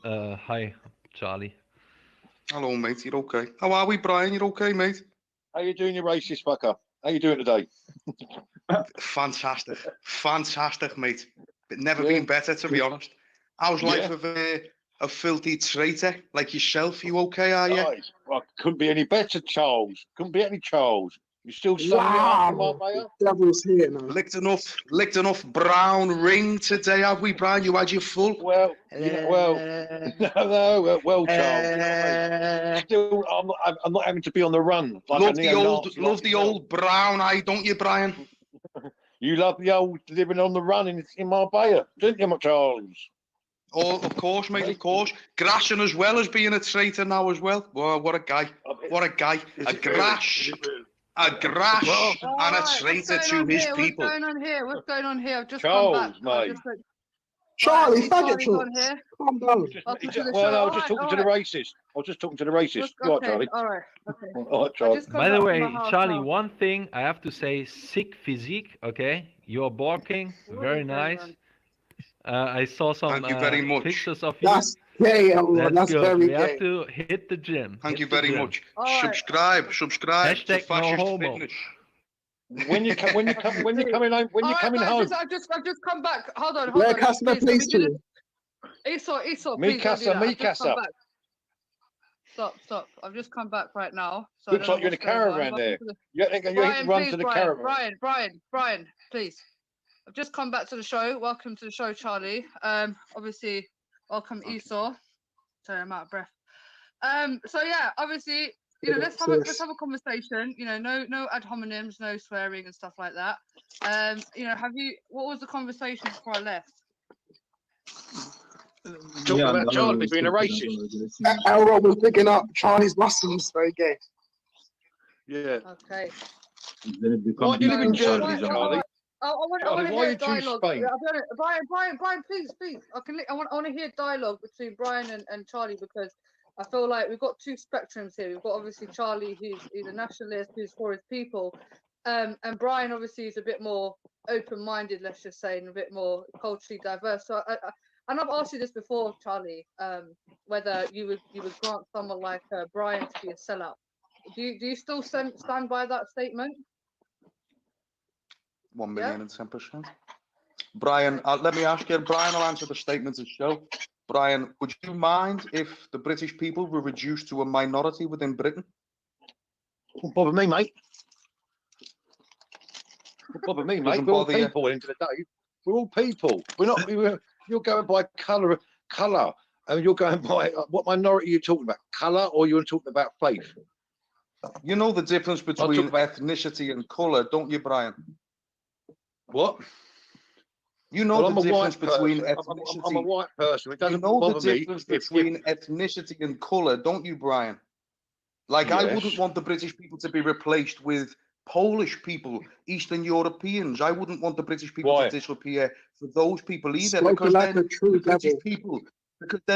[SPEAKER 4] Hi, Charlie.
[SPEAKER 8] Hello, mate. You're okay? How are we, Brian? You're okay, mate?
[SPEAKER 6] How you doing, you racist fucker? How you doing today?
[SPEAKER 8] Fantastic. Fantastic, mate. But never been better, to be honest. How's life with a filthy traitor like yourself? You okay, are you?
[SPEAKER 6] Well, couldn't be any better, Charles. Couldn't be any Charles. You still wow.
[SPEAKER 8] The devil's here now. Licked enough brown ring today, have we, Brian? You had your full.
[SPEAKER 6] Well, well, Charles. Still, I'm not having to be on the run. Like
[SPEAKER 8] love the old brown eye, don't you, Brian?
[SPEAKER 6] You love the old living on the run in Marbella, didn't you, Charles?
[SPEAKER 8] Oh, of course, mate, of course. Grashing as well as being a traitor now as well. Whoa, what a guy. What a guy. A Grash and a traitor to his people.
[SPEAKER 9] What's going on here? What's going on here? I've just
[SPEAKER 6] Charles,
[SPEAKER 9] come back.
[SPEAKER 6] mate.
[SPEAKER 8] Charlie, faggot calm down.
[SPEAKER 6] Well, I was just talking to the racist. I was just talking to the racist. Go on, Charlie.
[SPEAKER 9] All right. Okay.
[SPEAKER 6] All right, Charlie.
[SPEAKER 4] By the way, Charlie, one thing I have to say, sick physique, okay? You're barking, very nice. I saw some
[SPEAKER 8] Thank you very much.
[SPEAKER 4] pictures of you.
[SPEAKER 8] That's gay,
[SPEAKER 4] That's good.
[SPEAKER 8] very
[SPEAKER 4] We
[SPEAKER 8] gay.
[SPEAKER 4] have to hit the gym.
[SPEAKER 8] Thank you
[SPEAKER 4] Hit the
[SPEAKER 8] very
[SPEAKER 4] gym.
[SPEAKER 8] much. Subscribe.
[SPEAKER 4] Hashtag
[SPEAKER 8] to
[SPEAKER 4] no
[SPEAKER 8] Fascist
[SPEAKER 4] homo.
[SPEAKER 8] Fitness.
[SPEAKER 6] When you coming home?
[SPEAKER 9] I've just come back. Hold on.
[SPEAKER 8] Where customer please to?
[SPEAKER 9] Esau,
[SPEAKER 6] Me
[SPEAKER 9] please
[SPEAKER 6] casa,
[SPEAKER 9] don't do that.
[SPEAKER 6] me
[SPEAKER 9] I've just come
[SPEAKER 6] casa.
[SPEAKER 9] back. Stop. I've just come back right now. So
[SPEAKER 6] Looks
[SPEAKER 9] I
[SPEAKER 6] like
[SPEAKER 9] don't
[SPEAKER 6] you're in a
[SPEAKER 9] know what's going on.
[SPEAKER 6] caravan there. You
[SPEAKER 9] Brian,
[SPEAKER 6] run
[SPEAKER 9] please,
[SPEAKER 6] to the
[SPEAKER 9] Brian.
[SPEAKER 6] caravan.
[SPEAKER 9] Brian, please. I've just come back to the show. Welcome to the show, Charlie. Obviously, welcome Esau. Sorry, I'm out of breath. So yeah, obviously, you know, let's have a conversation. You know, no ad hominems, no swearing and stuff like that. You know, what was the conversation before I left?
[SPEAKER 6] Talking about Charlie being a racist.
[SPEAKER 10] Elrod was picking up Charlie's Muslims, very gay.
[SPEAKER 6] Yeah.
[SPEAKER 9] Okay.
[SPEAKER 6] Why do you live in Germany, Charlie?
[SPEAKER 9] I want
[SPEAKER 6] Charlie,
[SPEAKER 9] to
[SPEAKER 6] why
[SPEAKER 9] hear
[SPEAKER 6] you choose
[SPEAKER 9] dialogue.
[SPEAKER 6] Spain?
[SPEAKER 9] Brian, please. I want to hear dialogue between Brian and Charlie, because I feel like we've got two spectrums here. We've got obviously Charlie, who's a nationalist, who's for his people, and Brian obviously is a bit more open-minded, let's just say, and a bit more culturally diverse. So and I've asked you this before, Charlie, whether you would grant someone like Brian to be a sellout. Do you still stand by that statement?
[SPEAKER 8] 1 million and 10%. Brian, let me ask you. Brian will answer the statement of show. Brian, would you mind if the British people were reduced to a minority within Britain?
[SPEAKER 6] Don't bother me, mate. Don't bother me, mate. We're all people at the end of the day. We're all people. We're not. You're going by colour, and you're going by what minority you're talking about, colour, or you're talking about faith.
[SPEAKER 8] You know the difference between ethnicity and colour, don't you, Brian?
[SPEAKER 6] What?
[SPEAKER 8] You know the difference between ethnicity.
[SPEAKER 6] I'm a white person. It doesn't
[SPEAKER 8] bother me. You know the difference between ethnicity and colour, don't you, Brian? Like, yes. I wouldn't want the British people to be replaced with Polish people, Eastern Europeans. I wouldn't want the British people to disappear for those people either, because then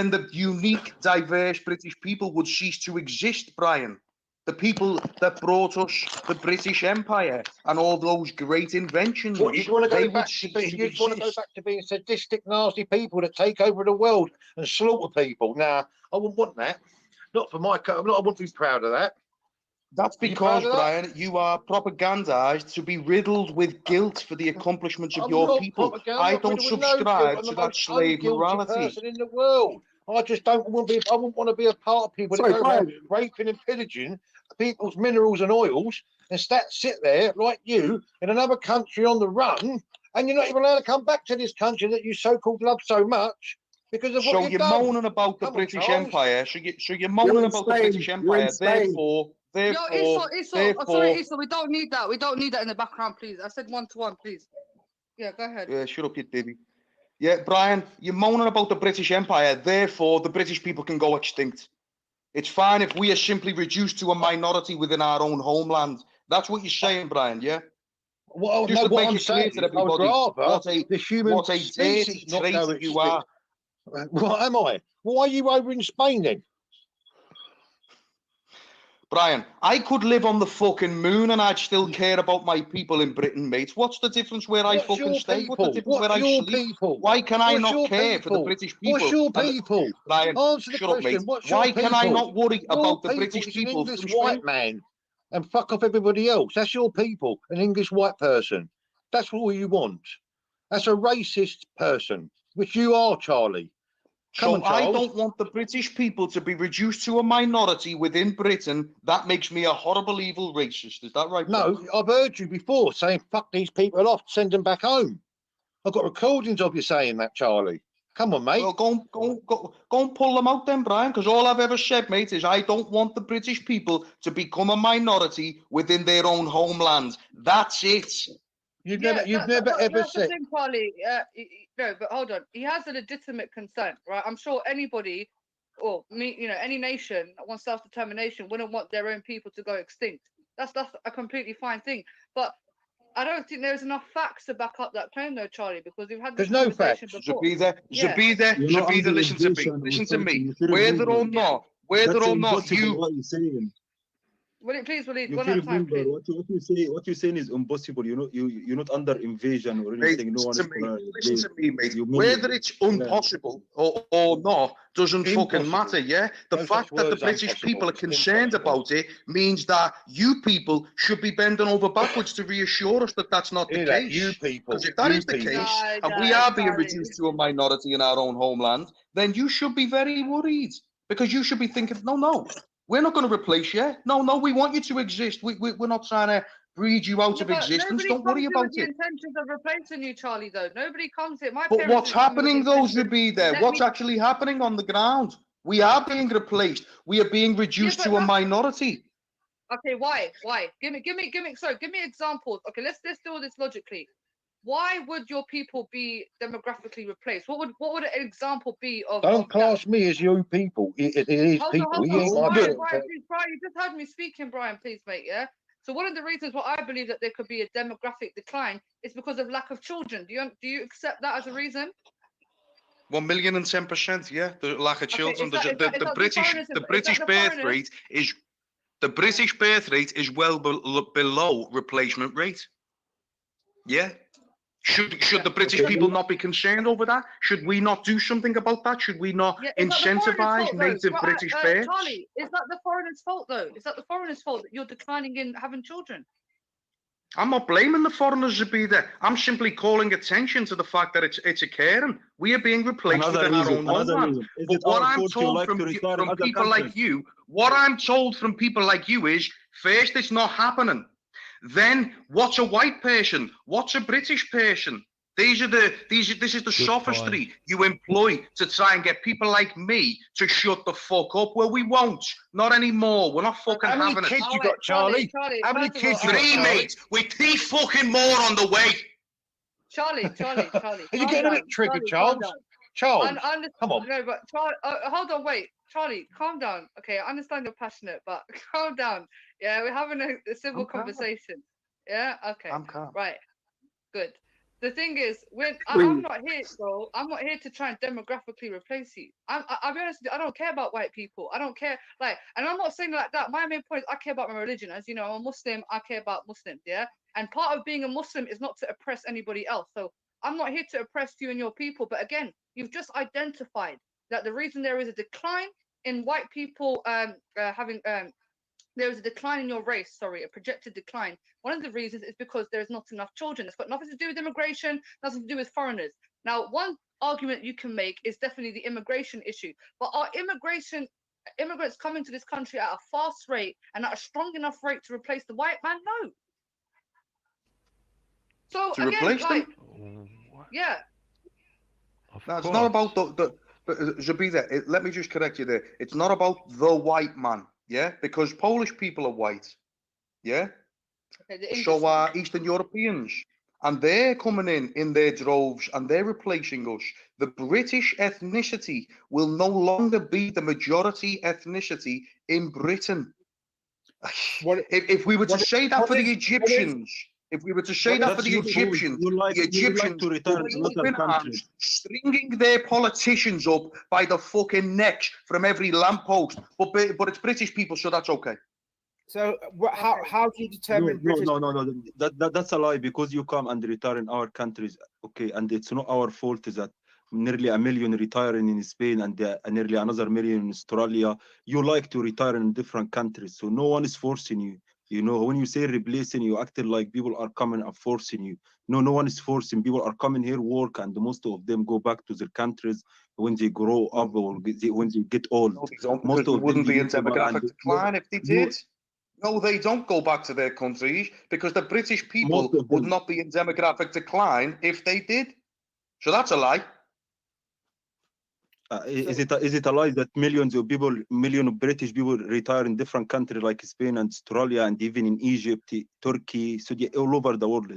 [SPEAKER 8] the unique, diverse British people would cease to exist, Brian. The people that brought us the British Empire and all those great inventions.
[SPEAKER 6] What, you'd want to go back to being sadistic, nasty people that take over the world and slaughter people? Nah, I wouldn't want that. Not for my country. I wouldn't be proud of that.
[SPEAKER 8] That's because, Brian, you are propagandized to be riddled with guilt for the accomplishments of your people. I don't subscribe to that slave morality.
[SPEAKER 6] Person in the world. I just don't want to be. I wouldn't want to be a part of people that go around raping and pillaging people's minerals and oils, and sit there like you in another country on the run, and you're not even allowed to come back to this country that you so-called love so much because of what you've done.
[SPEAKER 8] So you're moaning about the British Empire. So you're moaning about the British Empire. Therefore.
[SPEAKER 9] Sorry, Issa, we don't need that. We don't need that in the background, please. I said 1-to-1, please. Yeah, go ahead.
[SPEAKER 8] Yeah, shut up, you divvy. Yeah, Brian, you're moaning about the British Empire. Therefore, the British people can go extinct. It's fine if we are simply reduced to a minority within our own homeland. That's what you're saying, Brian, yeah?
[SPEAKER 6] Well,
[SPEAKER 8] just
[SPEAKER 6] no,
[SPEAKER 8] to
[SPEAKER 6] what
[SPEAKER 8] make
[SPEAKER 6] I'm
[SPEAKER 8] it clear
[SPEAKER 6] saying,
[SPEAKER 8] to everybody what a dirty traitor you are.
[SPEAKER 6] What am I? Why are you over in Spain then?
[SPEAKER 8] Brian, I could live on the fucking moon and I'd still care about my people in Britain, mate. What's the difference where I fucking stay? What's the difference where I sleep? Why can I not care for the British people?
[SPEAKER 6] What's your people?
[SPEAKER 8] Brian, shut up, mate. Why can I not worry about the British people?
[SPEAKER 6] An English white man and fuck off everybody else. That's your people, an English white person. That's all you want. That's a racist person, which you are, Charlie.
[SPEAKER 8] So I don't want the British people to be reduced to a minority within Britain. That makes me a horrible, evil racist. Is that right?
[SPEAKER 6] No, I've heard you before saying, fuck these people off, send them back home. I've got recordings of you saying that, Charlie. Come on, mate.
[SPEAKER 8] Well, go and pull them out then, Brian, because all I've ever said, mate, is I don't want the British people to become a minority within their own homeland. That's it.
[SPEAKER 6] You've never ever said.
[SPEAKER 9] Charlie, no, but hold on. He has a legitimate concern, right? I'm sure anybody, or me, you know, any nation that wants self-determination wouldn't want their own people to go extinct. That's a completely fine thing. But I don't think there's enough facts to back up that claim, though, Charlie, because we've had this conversation before.
[SPEAKER 8] Zabida, listen to me. Listen to me. Whether or not you.
[SPEAKER 9] Will it please,
[SPEAKER 11] What you're saying is impossible. You're not under invasion or anything.
[SPEAKER 8] Listen to me, mate. Whether it's impossible or not doesn't fucking matter, yeah? The fact that the British people are concerned about it means that you people should be bending over backwards to reassure us that that's not the case.
[SPEAKER 6] You people.
[SPEAKER 8] Because if that is the case, and we are being reduced to a minority in our own homeland, then you should be very worried. Because you should be thinking, no. We're not going to replace you. No, we want you to exist. We're not trying to breed you out of existence. Don't worry about it.
[SPEAKER 9] The intentions of replacing you, Charlie, though. Nobody comes here.
[SPEAKER 8] But what's happening, though, Zabida? What's actually happening on the ground? We are being replaced. We are being reduced to a minority.
[SPEAKER 9] Okay, why? Give me examples. Okay, let's do this logically. Why would your people be demographically replaced? What would an example be of?
[SPEAKER 6] Don't class me as you people. It is
[SPEAKER 9] Hold
[SPEAKER 6] people.
[SPEAKER 9] on,
[SPEAKER 6] He ain't my
[SPEAKER 9] Brian,
[SPEAKER 6] people.
[SPEAKER 9] please, Brian, you just heard me speaking, Brian, please, mate, yeah? So one of the reasons why I believe that there could be a demographic decline is because of lack of children. Do you accept that as a reason?
[SPEAKER 8] 1,010%, yeah. The lack of children. The British birth rate is well below replacement rate. Yeah. Should the British people not be concerned over that? Should we not do something about that? Should we not incentivize native British births?
[SPEAKER 9] Charlie, is that the foreigners' fault though? Is that the foreigners' fault that you're declining in having children?
[SPEAKER 8] I'm not blaming the foreigners to be there. I'm simply calling attention to the fact that it's occurring. We are being replaced within our own homeland. But what I'm told from people like you, what I'm told from people like you is, first, it's not happening. Then, what's a white person? What's a British person? This is the sophistry you employ to try and get people like me to shut the fuck up. Well, we won't. Not anymore. We're not fucking having it.
[SPEAKER 6] How many kids you got, Charlie? How many kids you got?
[SPEAKER 8] 3, mate. With 3 fucking more on the way.
[SPEAKER 9] Charlie.
[SPEAKER 6] Are you getting a bit triggered, Charles? Charles, come on.
[SPEAKER 9] No, but Charlie, hold on, wait. Charlie, calm down. Okay, I understand you're passionate, but calm down. Yeah, we're having a civil conversation. Yeah, okay.
[SPEAKER 8] I'm calm.
[SPEAKER 9] Right, good. The thing is, I'm not here, bro. I'm not here to try and demographically replace you. I'll be honest with you, I don't care about white people. I don't care, and I'm not saying like that. My main point is I care about my religion. As you know, I'm a Muslim. I care about Muslims, yeah? And part of being a Muslim is not to oppress anybody else. So I'm not here to oppress you and your people. But again, you've just identified that the reason there is a decline in white people there is a decline in your race, a projected decline. One of the reasons is because there's not enough children. It's got nothing to do with immigration, nothing to do with foreigners. Now, one argument you can make is definitely the immigration issue. But are immigrants coming to this country at a fast rate and at a strong enough rate to replace the white man? No. So
[SPEAKER 8] to again, replace them?
[SPEAKER 9] Yeah.
[SPEAKER 8] No, it's not about but Zabida, let me just correct you there. It's not about the white man. Yeah, because Polish people are white. Yeah. Okay, so are Eastern Europeans. And they're coming in their droves and they're replacing us. The British ethnicity will no longer be the majority ethnicity in Britain. If we were to say that for the Egyptians, the Egyptians
[SPEAKER 11] to return to other countries,
[SPEAKER 8] stringing their politicians up by the fucking necks from every lamppost. But it's British people, so that's okay.
[SPEAKER 13] So how do you determine?
[SPEAKER 11] No. That's a lie, because you come and retire in our countries, okay, and it's not our fault that nearly 1 million retiring in Spain and nearly another 1 million in Australia. You like to retire in different countries, so no one is forcing you. You know, when you say replacing, you acted like people are coming and forcing you. No one is forcing. People are coming here, work, and most of them go back to their countries when they grow up or when they get old.
[SPEAKER 8] Most of wouldn't be in demographic decline if they did. No, they don't go back to their countries because the British people would not be in demographic decline if they did. So that's a lie.
[SPEAKER 11] Is it a lie that million of British people retire in different countries like Spain and Australia and even in Egypt, Turkey, Saudi, all over the world?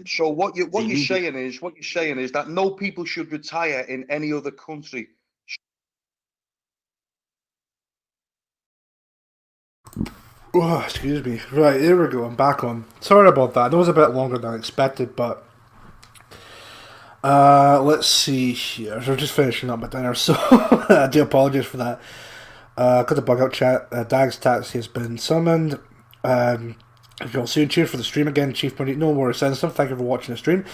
[SPEAKER 8] So what you're saying is that no people should retire in any other country.
[SPEAKER 5] Oh, excuse me. Right, there we go. I'm back on. Sorry about that. That was a bit longer than I expected, but let's see here. So we're just finishing up my dinner, so I do apologize for that. Got the bug out chat. Dag's taxi has been summoned. You'll soon cheer for the stream again, Chief Money. No more sensitive. Thank you for watching the stream.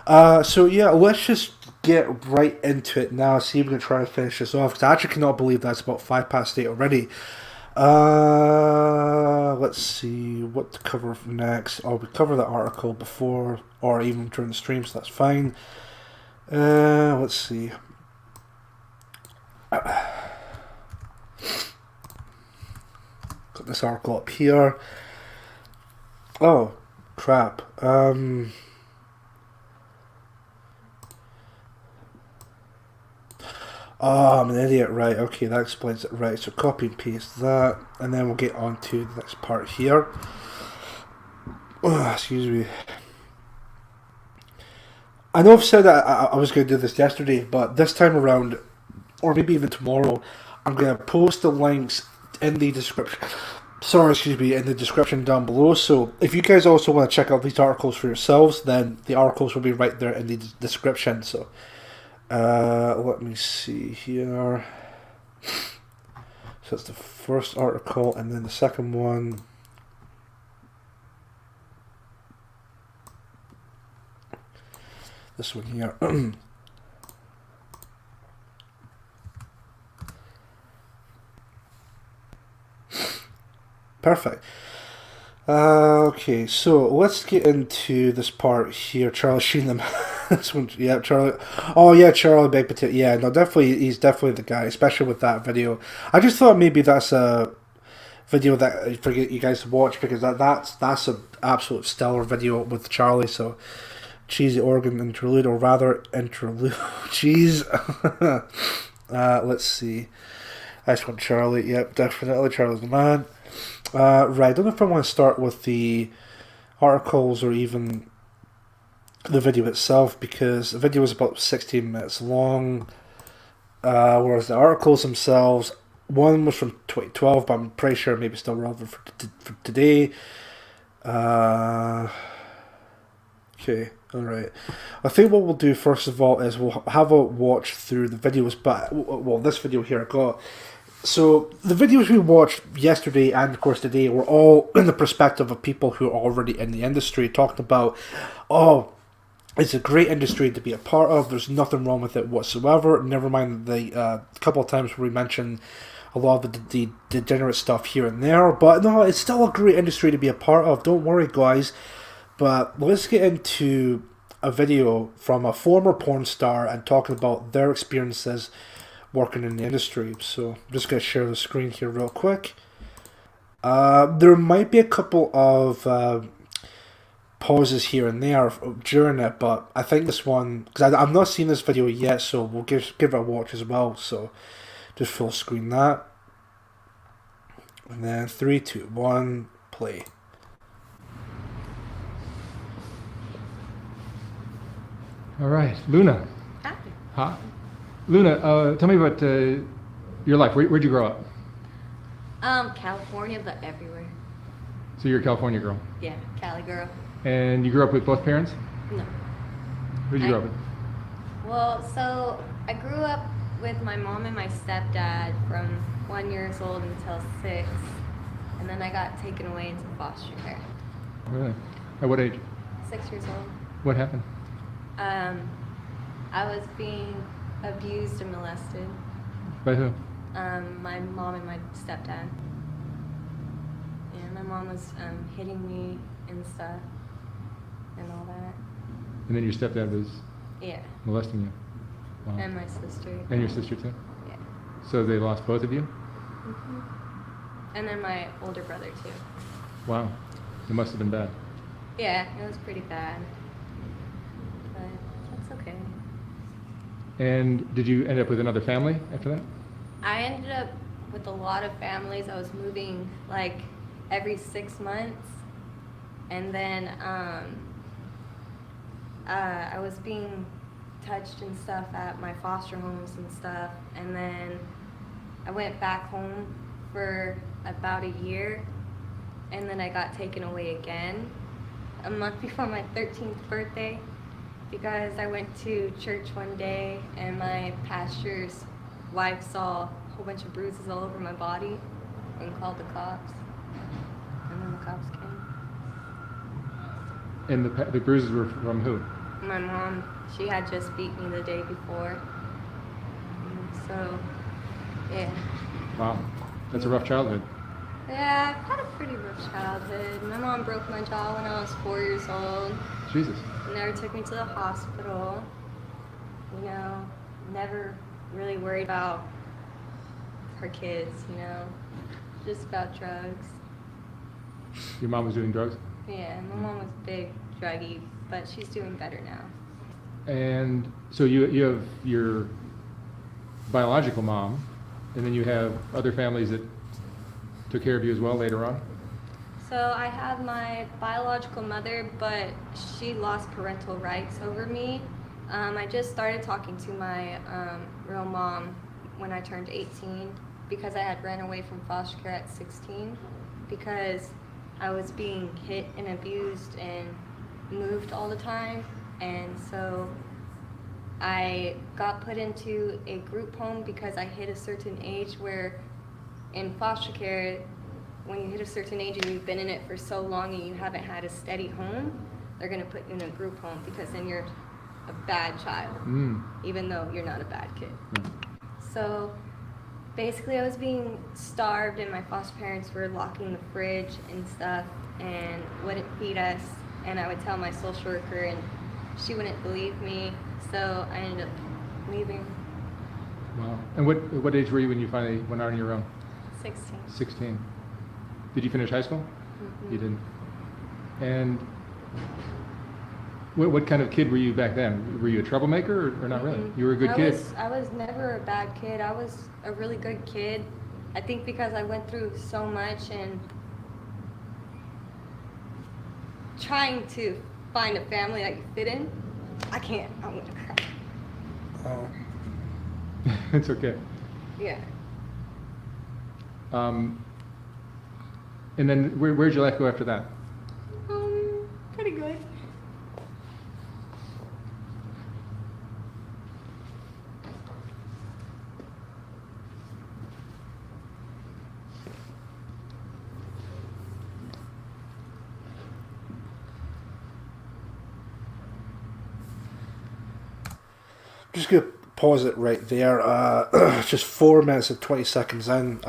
[SPEAKER 5] So yeah, let's just get right into it now. See if we can try and finish this off, because I actually cannot believe that's about 8:05 already. Let's see what to cover next. We cover the article before or even during the stream, so that's fine. Let's see. Got this article up here. Oh, crap. Oh, I'm an idiot. Right, okay, that explains it. Right, so copy and paste that, and then we'll get on to the next part here. Oh, excuse me. I know I've said that I was going to do this yesterday, but this time around, or maybe even tomorrow, I'm going to post the links in the description. Sorry, excuse me, in the description down below. So if you guys also want to check out these articles for yourselves, then the articles will be right there in the description. So let me see here. So that's the first article, and then the second one. This one here. Perfect. Okay, so let's get into this part here. Charlie Sheen. This one, yeah, Charlie. Oh yeah, Charlie Big Potato. Yeah, no, definitely, he's definitely the guy, especially with that video. I just thought maybe that's a video that for you guys to watch, because that's an absolute stellar video with Charlie. So, cheesy organ interlude, or rather interlude. Jeez. Let's see. That's one, Charlie. Yep, definitely Charlie's the man. Right, I don't know if I want to start with the articles or even the video itself, because the video is about 16 minutes long, whereas the articles themselves, one was from 2012, but I'm pretty sure maybe still relevant for today. Okay, alright. I think what we'll do first of all is we'll have a watch through the videos, but, well, this video here I got. So, the videos we watched yesterday and, of course, today were all in the perspective of people who are already in the industry, talking about, oh, it's a great industry to be a part of, there's nothing wrong with it whatsoever, never mind the couple of times where we mentioned a lot of the degenerate stuff here and there, but no, it's still a great industry to be a part of, don't worry, guys. But let's get into a video from a former porn star and talking about their experiences working in the industry. So I'm just going to share the screen here real quick. There might be a couple of pauses here and there during it, but I think this one, because I've not seen this video yet, so we'll give it a watch as well. So just full screen that. And then 3, 2, 1, play.
[SPEAKER 14] All right, Luna.
[SPEAKER 1] Hi.
[SPEAKER 14] Hi. Luna, tell me about your life. Where'd you grow up?
[SPEAKER 15] California, but everywhere.
[SPEAKER 14] So you're a California girl.
[SPEAKER 15] Yeah, Cali girl.
[SPEAKER 14] And you grew up with both parents?
[SPEAKER 15] No.
[SPEAKER 14] Who'd you grow up with?
[SPEAKER 15] Well, so I grew up with my mom and my stepdad from 1 year old until 6, and then I got taken away into foster care.
[SPEAKER 14] Really? At what age?
[SPEAKER 15] 6 years old.
[SPEAKER 14] What happened?
[SPEAKER 15] I was being abused and molested.
[SPEAKER 14] By who?
[SPEAKER 15] My mom and my stepdad. Yeah, my mom was hitting me and stuff and all that.
[SPEAKER 14] And then your stepdad was
[SPEAKER 15] Yeah.
[SPEAKER 14] molesting you? Wow.
[SPEAKER 15] And my sister.
[SPEAKER 14] And your sister too?
[SPEAKER 15] Yeah.
[SPEAKER 14] So they lost both of you?
[SPEAKER 15] hmm And then my older brother too.
[SPEAKER 14] Wow. It must have been bad.
[SPEAKER 15] Yeah, it was pretty bad. But that's okay.
[SPEAKER 14] And did you end up with another family after that?
[SPEAKER 15] I ended up with a lot of families. I was moving like every 6 months. And then I was being touched and stuff at my foster homes and stuff. And then I went back home for about a year. And then I got taken away again a month before my 13th birthday, because I went to church one day and my pastor's wife saw a whole bunch of bruises all over my body and called the cops. And then the cops came.
[SPEAKER 14] And the bruises were from who?
[SPEAKER 15] My mom, she had just beat me the day before. So, yeah.
[SPEAKER 14] Wow. That's a rough childhood.
[SPEAKER 15] Yeah, I've had a pretty rough childhood. My mom broke my jaw when I was 4 years old.
[SPEAKER 14] Jesus.
[SPEAKER 15] Never took me to the hospital. You know, never really worried about her kids, you know, just about drugs.
[SPEAKER 14] Your mom was doing drugs?
[SPEAKER 15] Yeah, my mom was big druggy, but she's doing better now.
[SPEAKER 14] And so you have your biological mom, and then you have other families that took care of you as well later on.
[SPEAKER 15] So I have my biological mother, but she lost parental rights over me. I just started talking to my real mom when I turned 18 because I had ran away from foster care at 16 because I was being hit and abused and moved all the time. And so I got put into a group home because I hit a certain age where in foster care, when you hit a certain age and you've been in it for so long and you haven't had a steady home, they're gonna put you in a group home because then you're a bad child, even though you're not a bad kid. So basically I was being starved and my foster parents were locking the fridge and stuff and wouldn't feed us, and I would tell my social worker and she wouldn't believe me, so I ended up leaving.
[SPEAKER 14] Wow. And what age were you when you finally went out on your own?
[SPEAKER 15] 16.
[SPEAKER 14] 16. Did you finish high school? You didn't. And what kind of kid were you back then? Were you a troublemaker or not really? You were a good kid.
[SPEAKER 15] I was never a bad kid. I was a really good kid. I think because I went through so much and trying to find a family that you fit in, I can't. I'm gonna cry.
[SPEAKER 14] Oh. It's okay.
[SPEAKER 15] Yeah.
[SPEAKER 14] And then where'd your life go after that?
[SPEAKER 15] Pretty good.
[SPEAKER 5] Just gonna pause it right there. Just 4 minutes and 20 seconds in.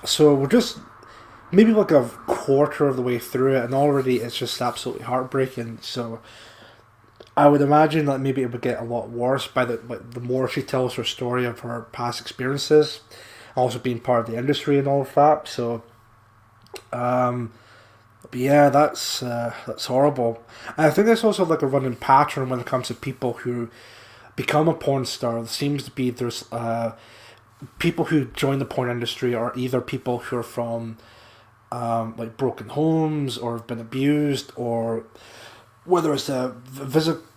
[SPEAKER 5] So we're just maybe like a quarter of the way through it, and already it's just absolutely heartbreaking. So I would imagine that maybe it would get a lot worse by the more she tells her story of her past experiences, also being part of the industry and all of that. So, but yeah, that's horrible. And I think there's also like a running pattern when it comes to people who become a porn star. It seems to be there's people who join the porn industry are either people who are from like broken homes or have been abused, or whether it's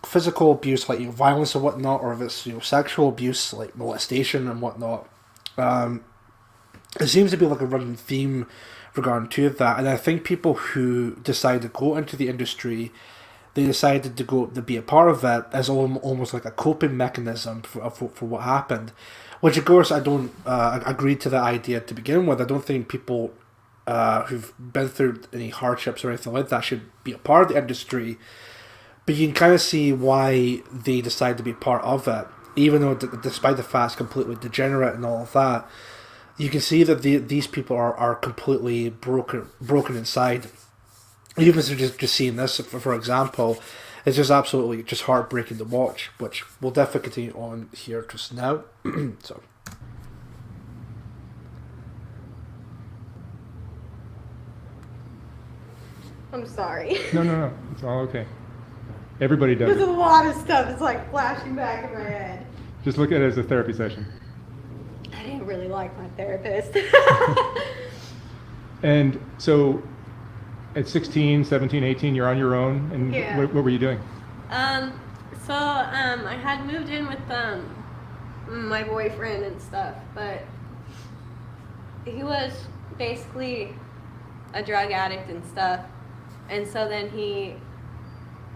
[SPEAKER 5] physical abuse like violence or whatnot, or if it's sexual abuse like molestation and whatnot. It seems to be like a running theme regarding to that, and I think people who decide to go into the industry, they decided to be a part of it as almost like a coping mechanism for what happened, which of course I don't agree to the idea to begin with. I don't think people who've been through any hardships or anything like that should be a part of the industry, but you can kind of see why they decide to be part of it, even though despite the fact it's completely degenerate and all of that, you can see that these people are completely broken inside. Even if you're just seeing this, for example, it's just absolutely just heartbreaking to watch, which we'll definitely continue on here just now. So.
[SPEAKER 25] I'm sorry.
[SPEAKER 14] No. It's all okay. Everybody does
[SPEAKER 25] There's
[SPEAKER 14] it.
[SPEAKER 25] a lot of stuff. It's like flashing back in my head.
[SPEAKER 14] Just look at it as a therapy session.
[SPEAKER 25] I didn't really like my therapist.
[SPEAKER 14] And so at 16, 17, 18, you're on your own, and
[SPEAKER 25] Yeah.
[SPEAKER 14] what were you doing?
[SPEAKER 25] I had moved in with my boyfriend and stuff, but
[SPEAKER 15] He was basically a drug addict and stuff, and so then he,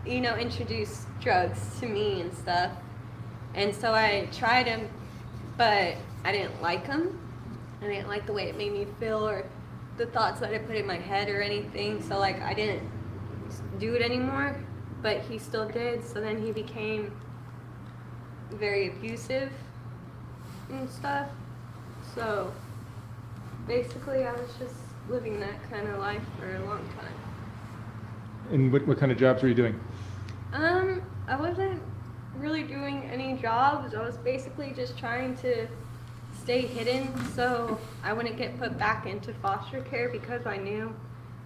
[SPEAKER 15] introduced drugs to me and stuff, and so I tried him, but I didn't like him. I didn't like the way it made me feel or the thoughts that it put in my head or anything, so like I didn't do it anymore, but he still did. So then he became very abusive and stuff. So basically I was just living that kind of life for a long time.
[SPEAKER 14] And what kind of jobs were you doing?
[SPEAKER 15] I wasn't really doing any jobs. I was basically just trying to stay hidden so I wouldn't get put back into foster care, because I knew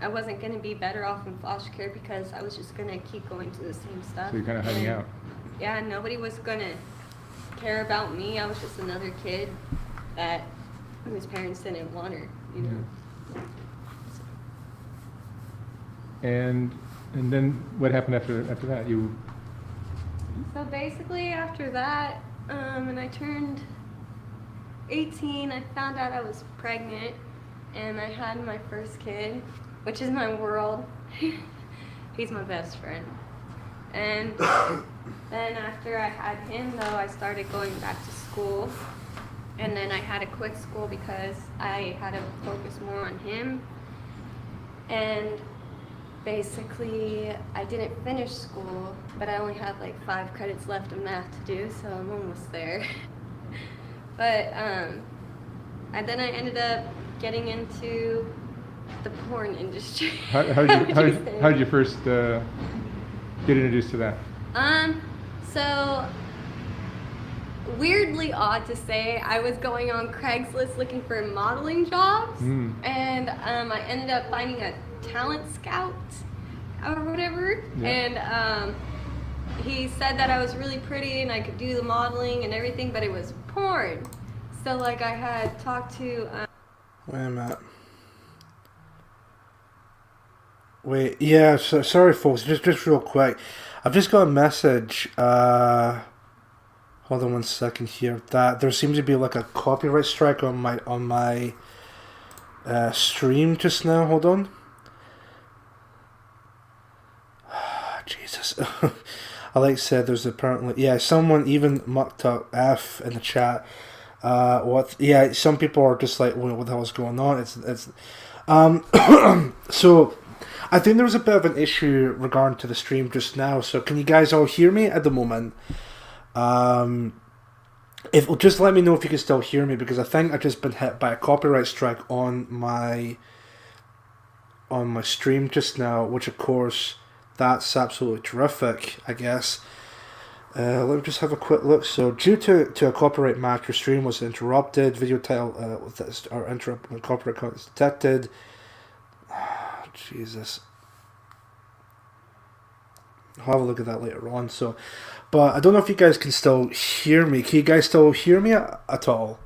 [SPEAKER 15] I wasn't going to be better off in foster care because I was just going to keep going to the same stuff.
[SPEAKER 14] So you're kind of hiding out.
[SPEAKER 15] Yeah, nobody was going to care about me. I was just another kid that whose parents didn't want her, you know.
[SPEAKER 14] And then what happened after that? You
[SPEAKER 15] So basically after that, and I turned 18, I found out I was pregnant and I had my first kid, which is my world. He's my best friend. And then after I had him though, I started going back to school. And then I had to quit school because I had to focus more on him. And basically, I didn't finish school, but I only have like 5 credits left of math to do, so I'm almost there. But and then I ended up getting into the porn industry.
[SPEAKER 14] how did you first get introduced to that?
[SPEAKER 15] So weirdly odd to say, I was going on Craigslist looking for modeling jobs, and I ended up finding a talent scout or whatever, and he said that I was really pretty and I could do the modeling and everything, but it was porn. So like I had talked to
[SPEAKER 5] Wait a minute. Wait, yeah, so, sorry folks, just real quick. I've just got a message, hold on one second here, that there seems to be like a copyright strike on my stream just now. Hold on. Jesus. Alex said there's apparently, yeah, someone even mucked up F in the chat. Yeah, some people are just like, what the hell is going on? It's so I think there was a bit of an issue regarding to the stream just now. So can you guys all hear me at the moment? If just let me know if you can still hear me, because I think I've just been hit by a copyright strike on my stream just now, which of course that's absolutely terrific, I guess. Let me just have a quick look. So due to a copyright match, your stream was interrupted. Video title or interrupt when copyright content is detected. Jesus. I'll have a look at that later on. So, but I don't know if you guys can still hear me. Can you guys still hear me at all?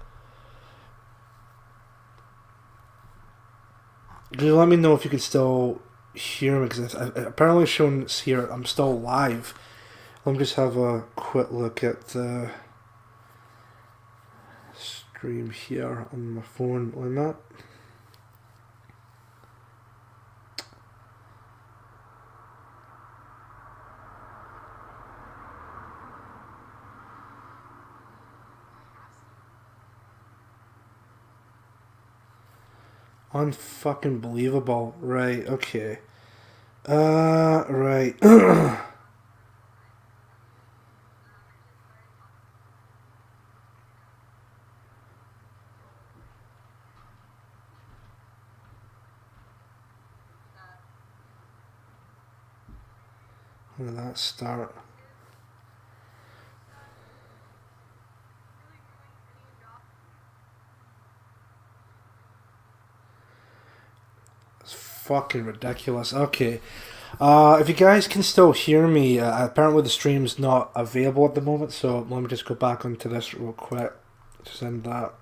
[SPEAKER 5] Just let me know if you can still hear me, because apparently it's showing here I'm still live. Let me just have a quick look at the stream here on my phone like that. Unfucking believable. Right, okay. Right. When did that start? It's fucking ridiculous. Okay. If you guys can still hear me, apparently the stream's not available at the moment, so let me just go back onto this real quick. Just end that.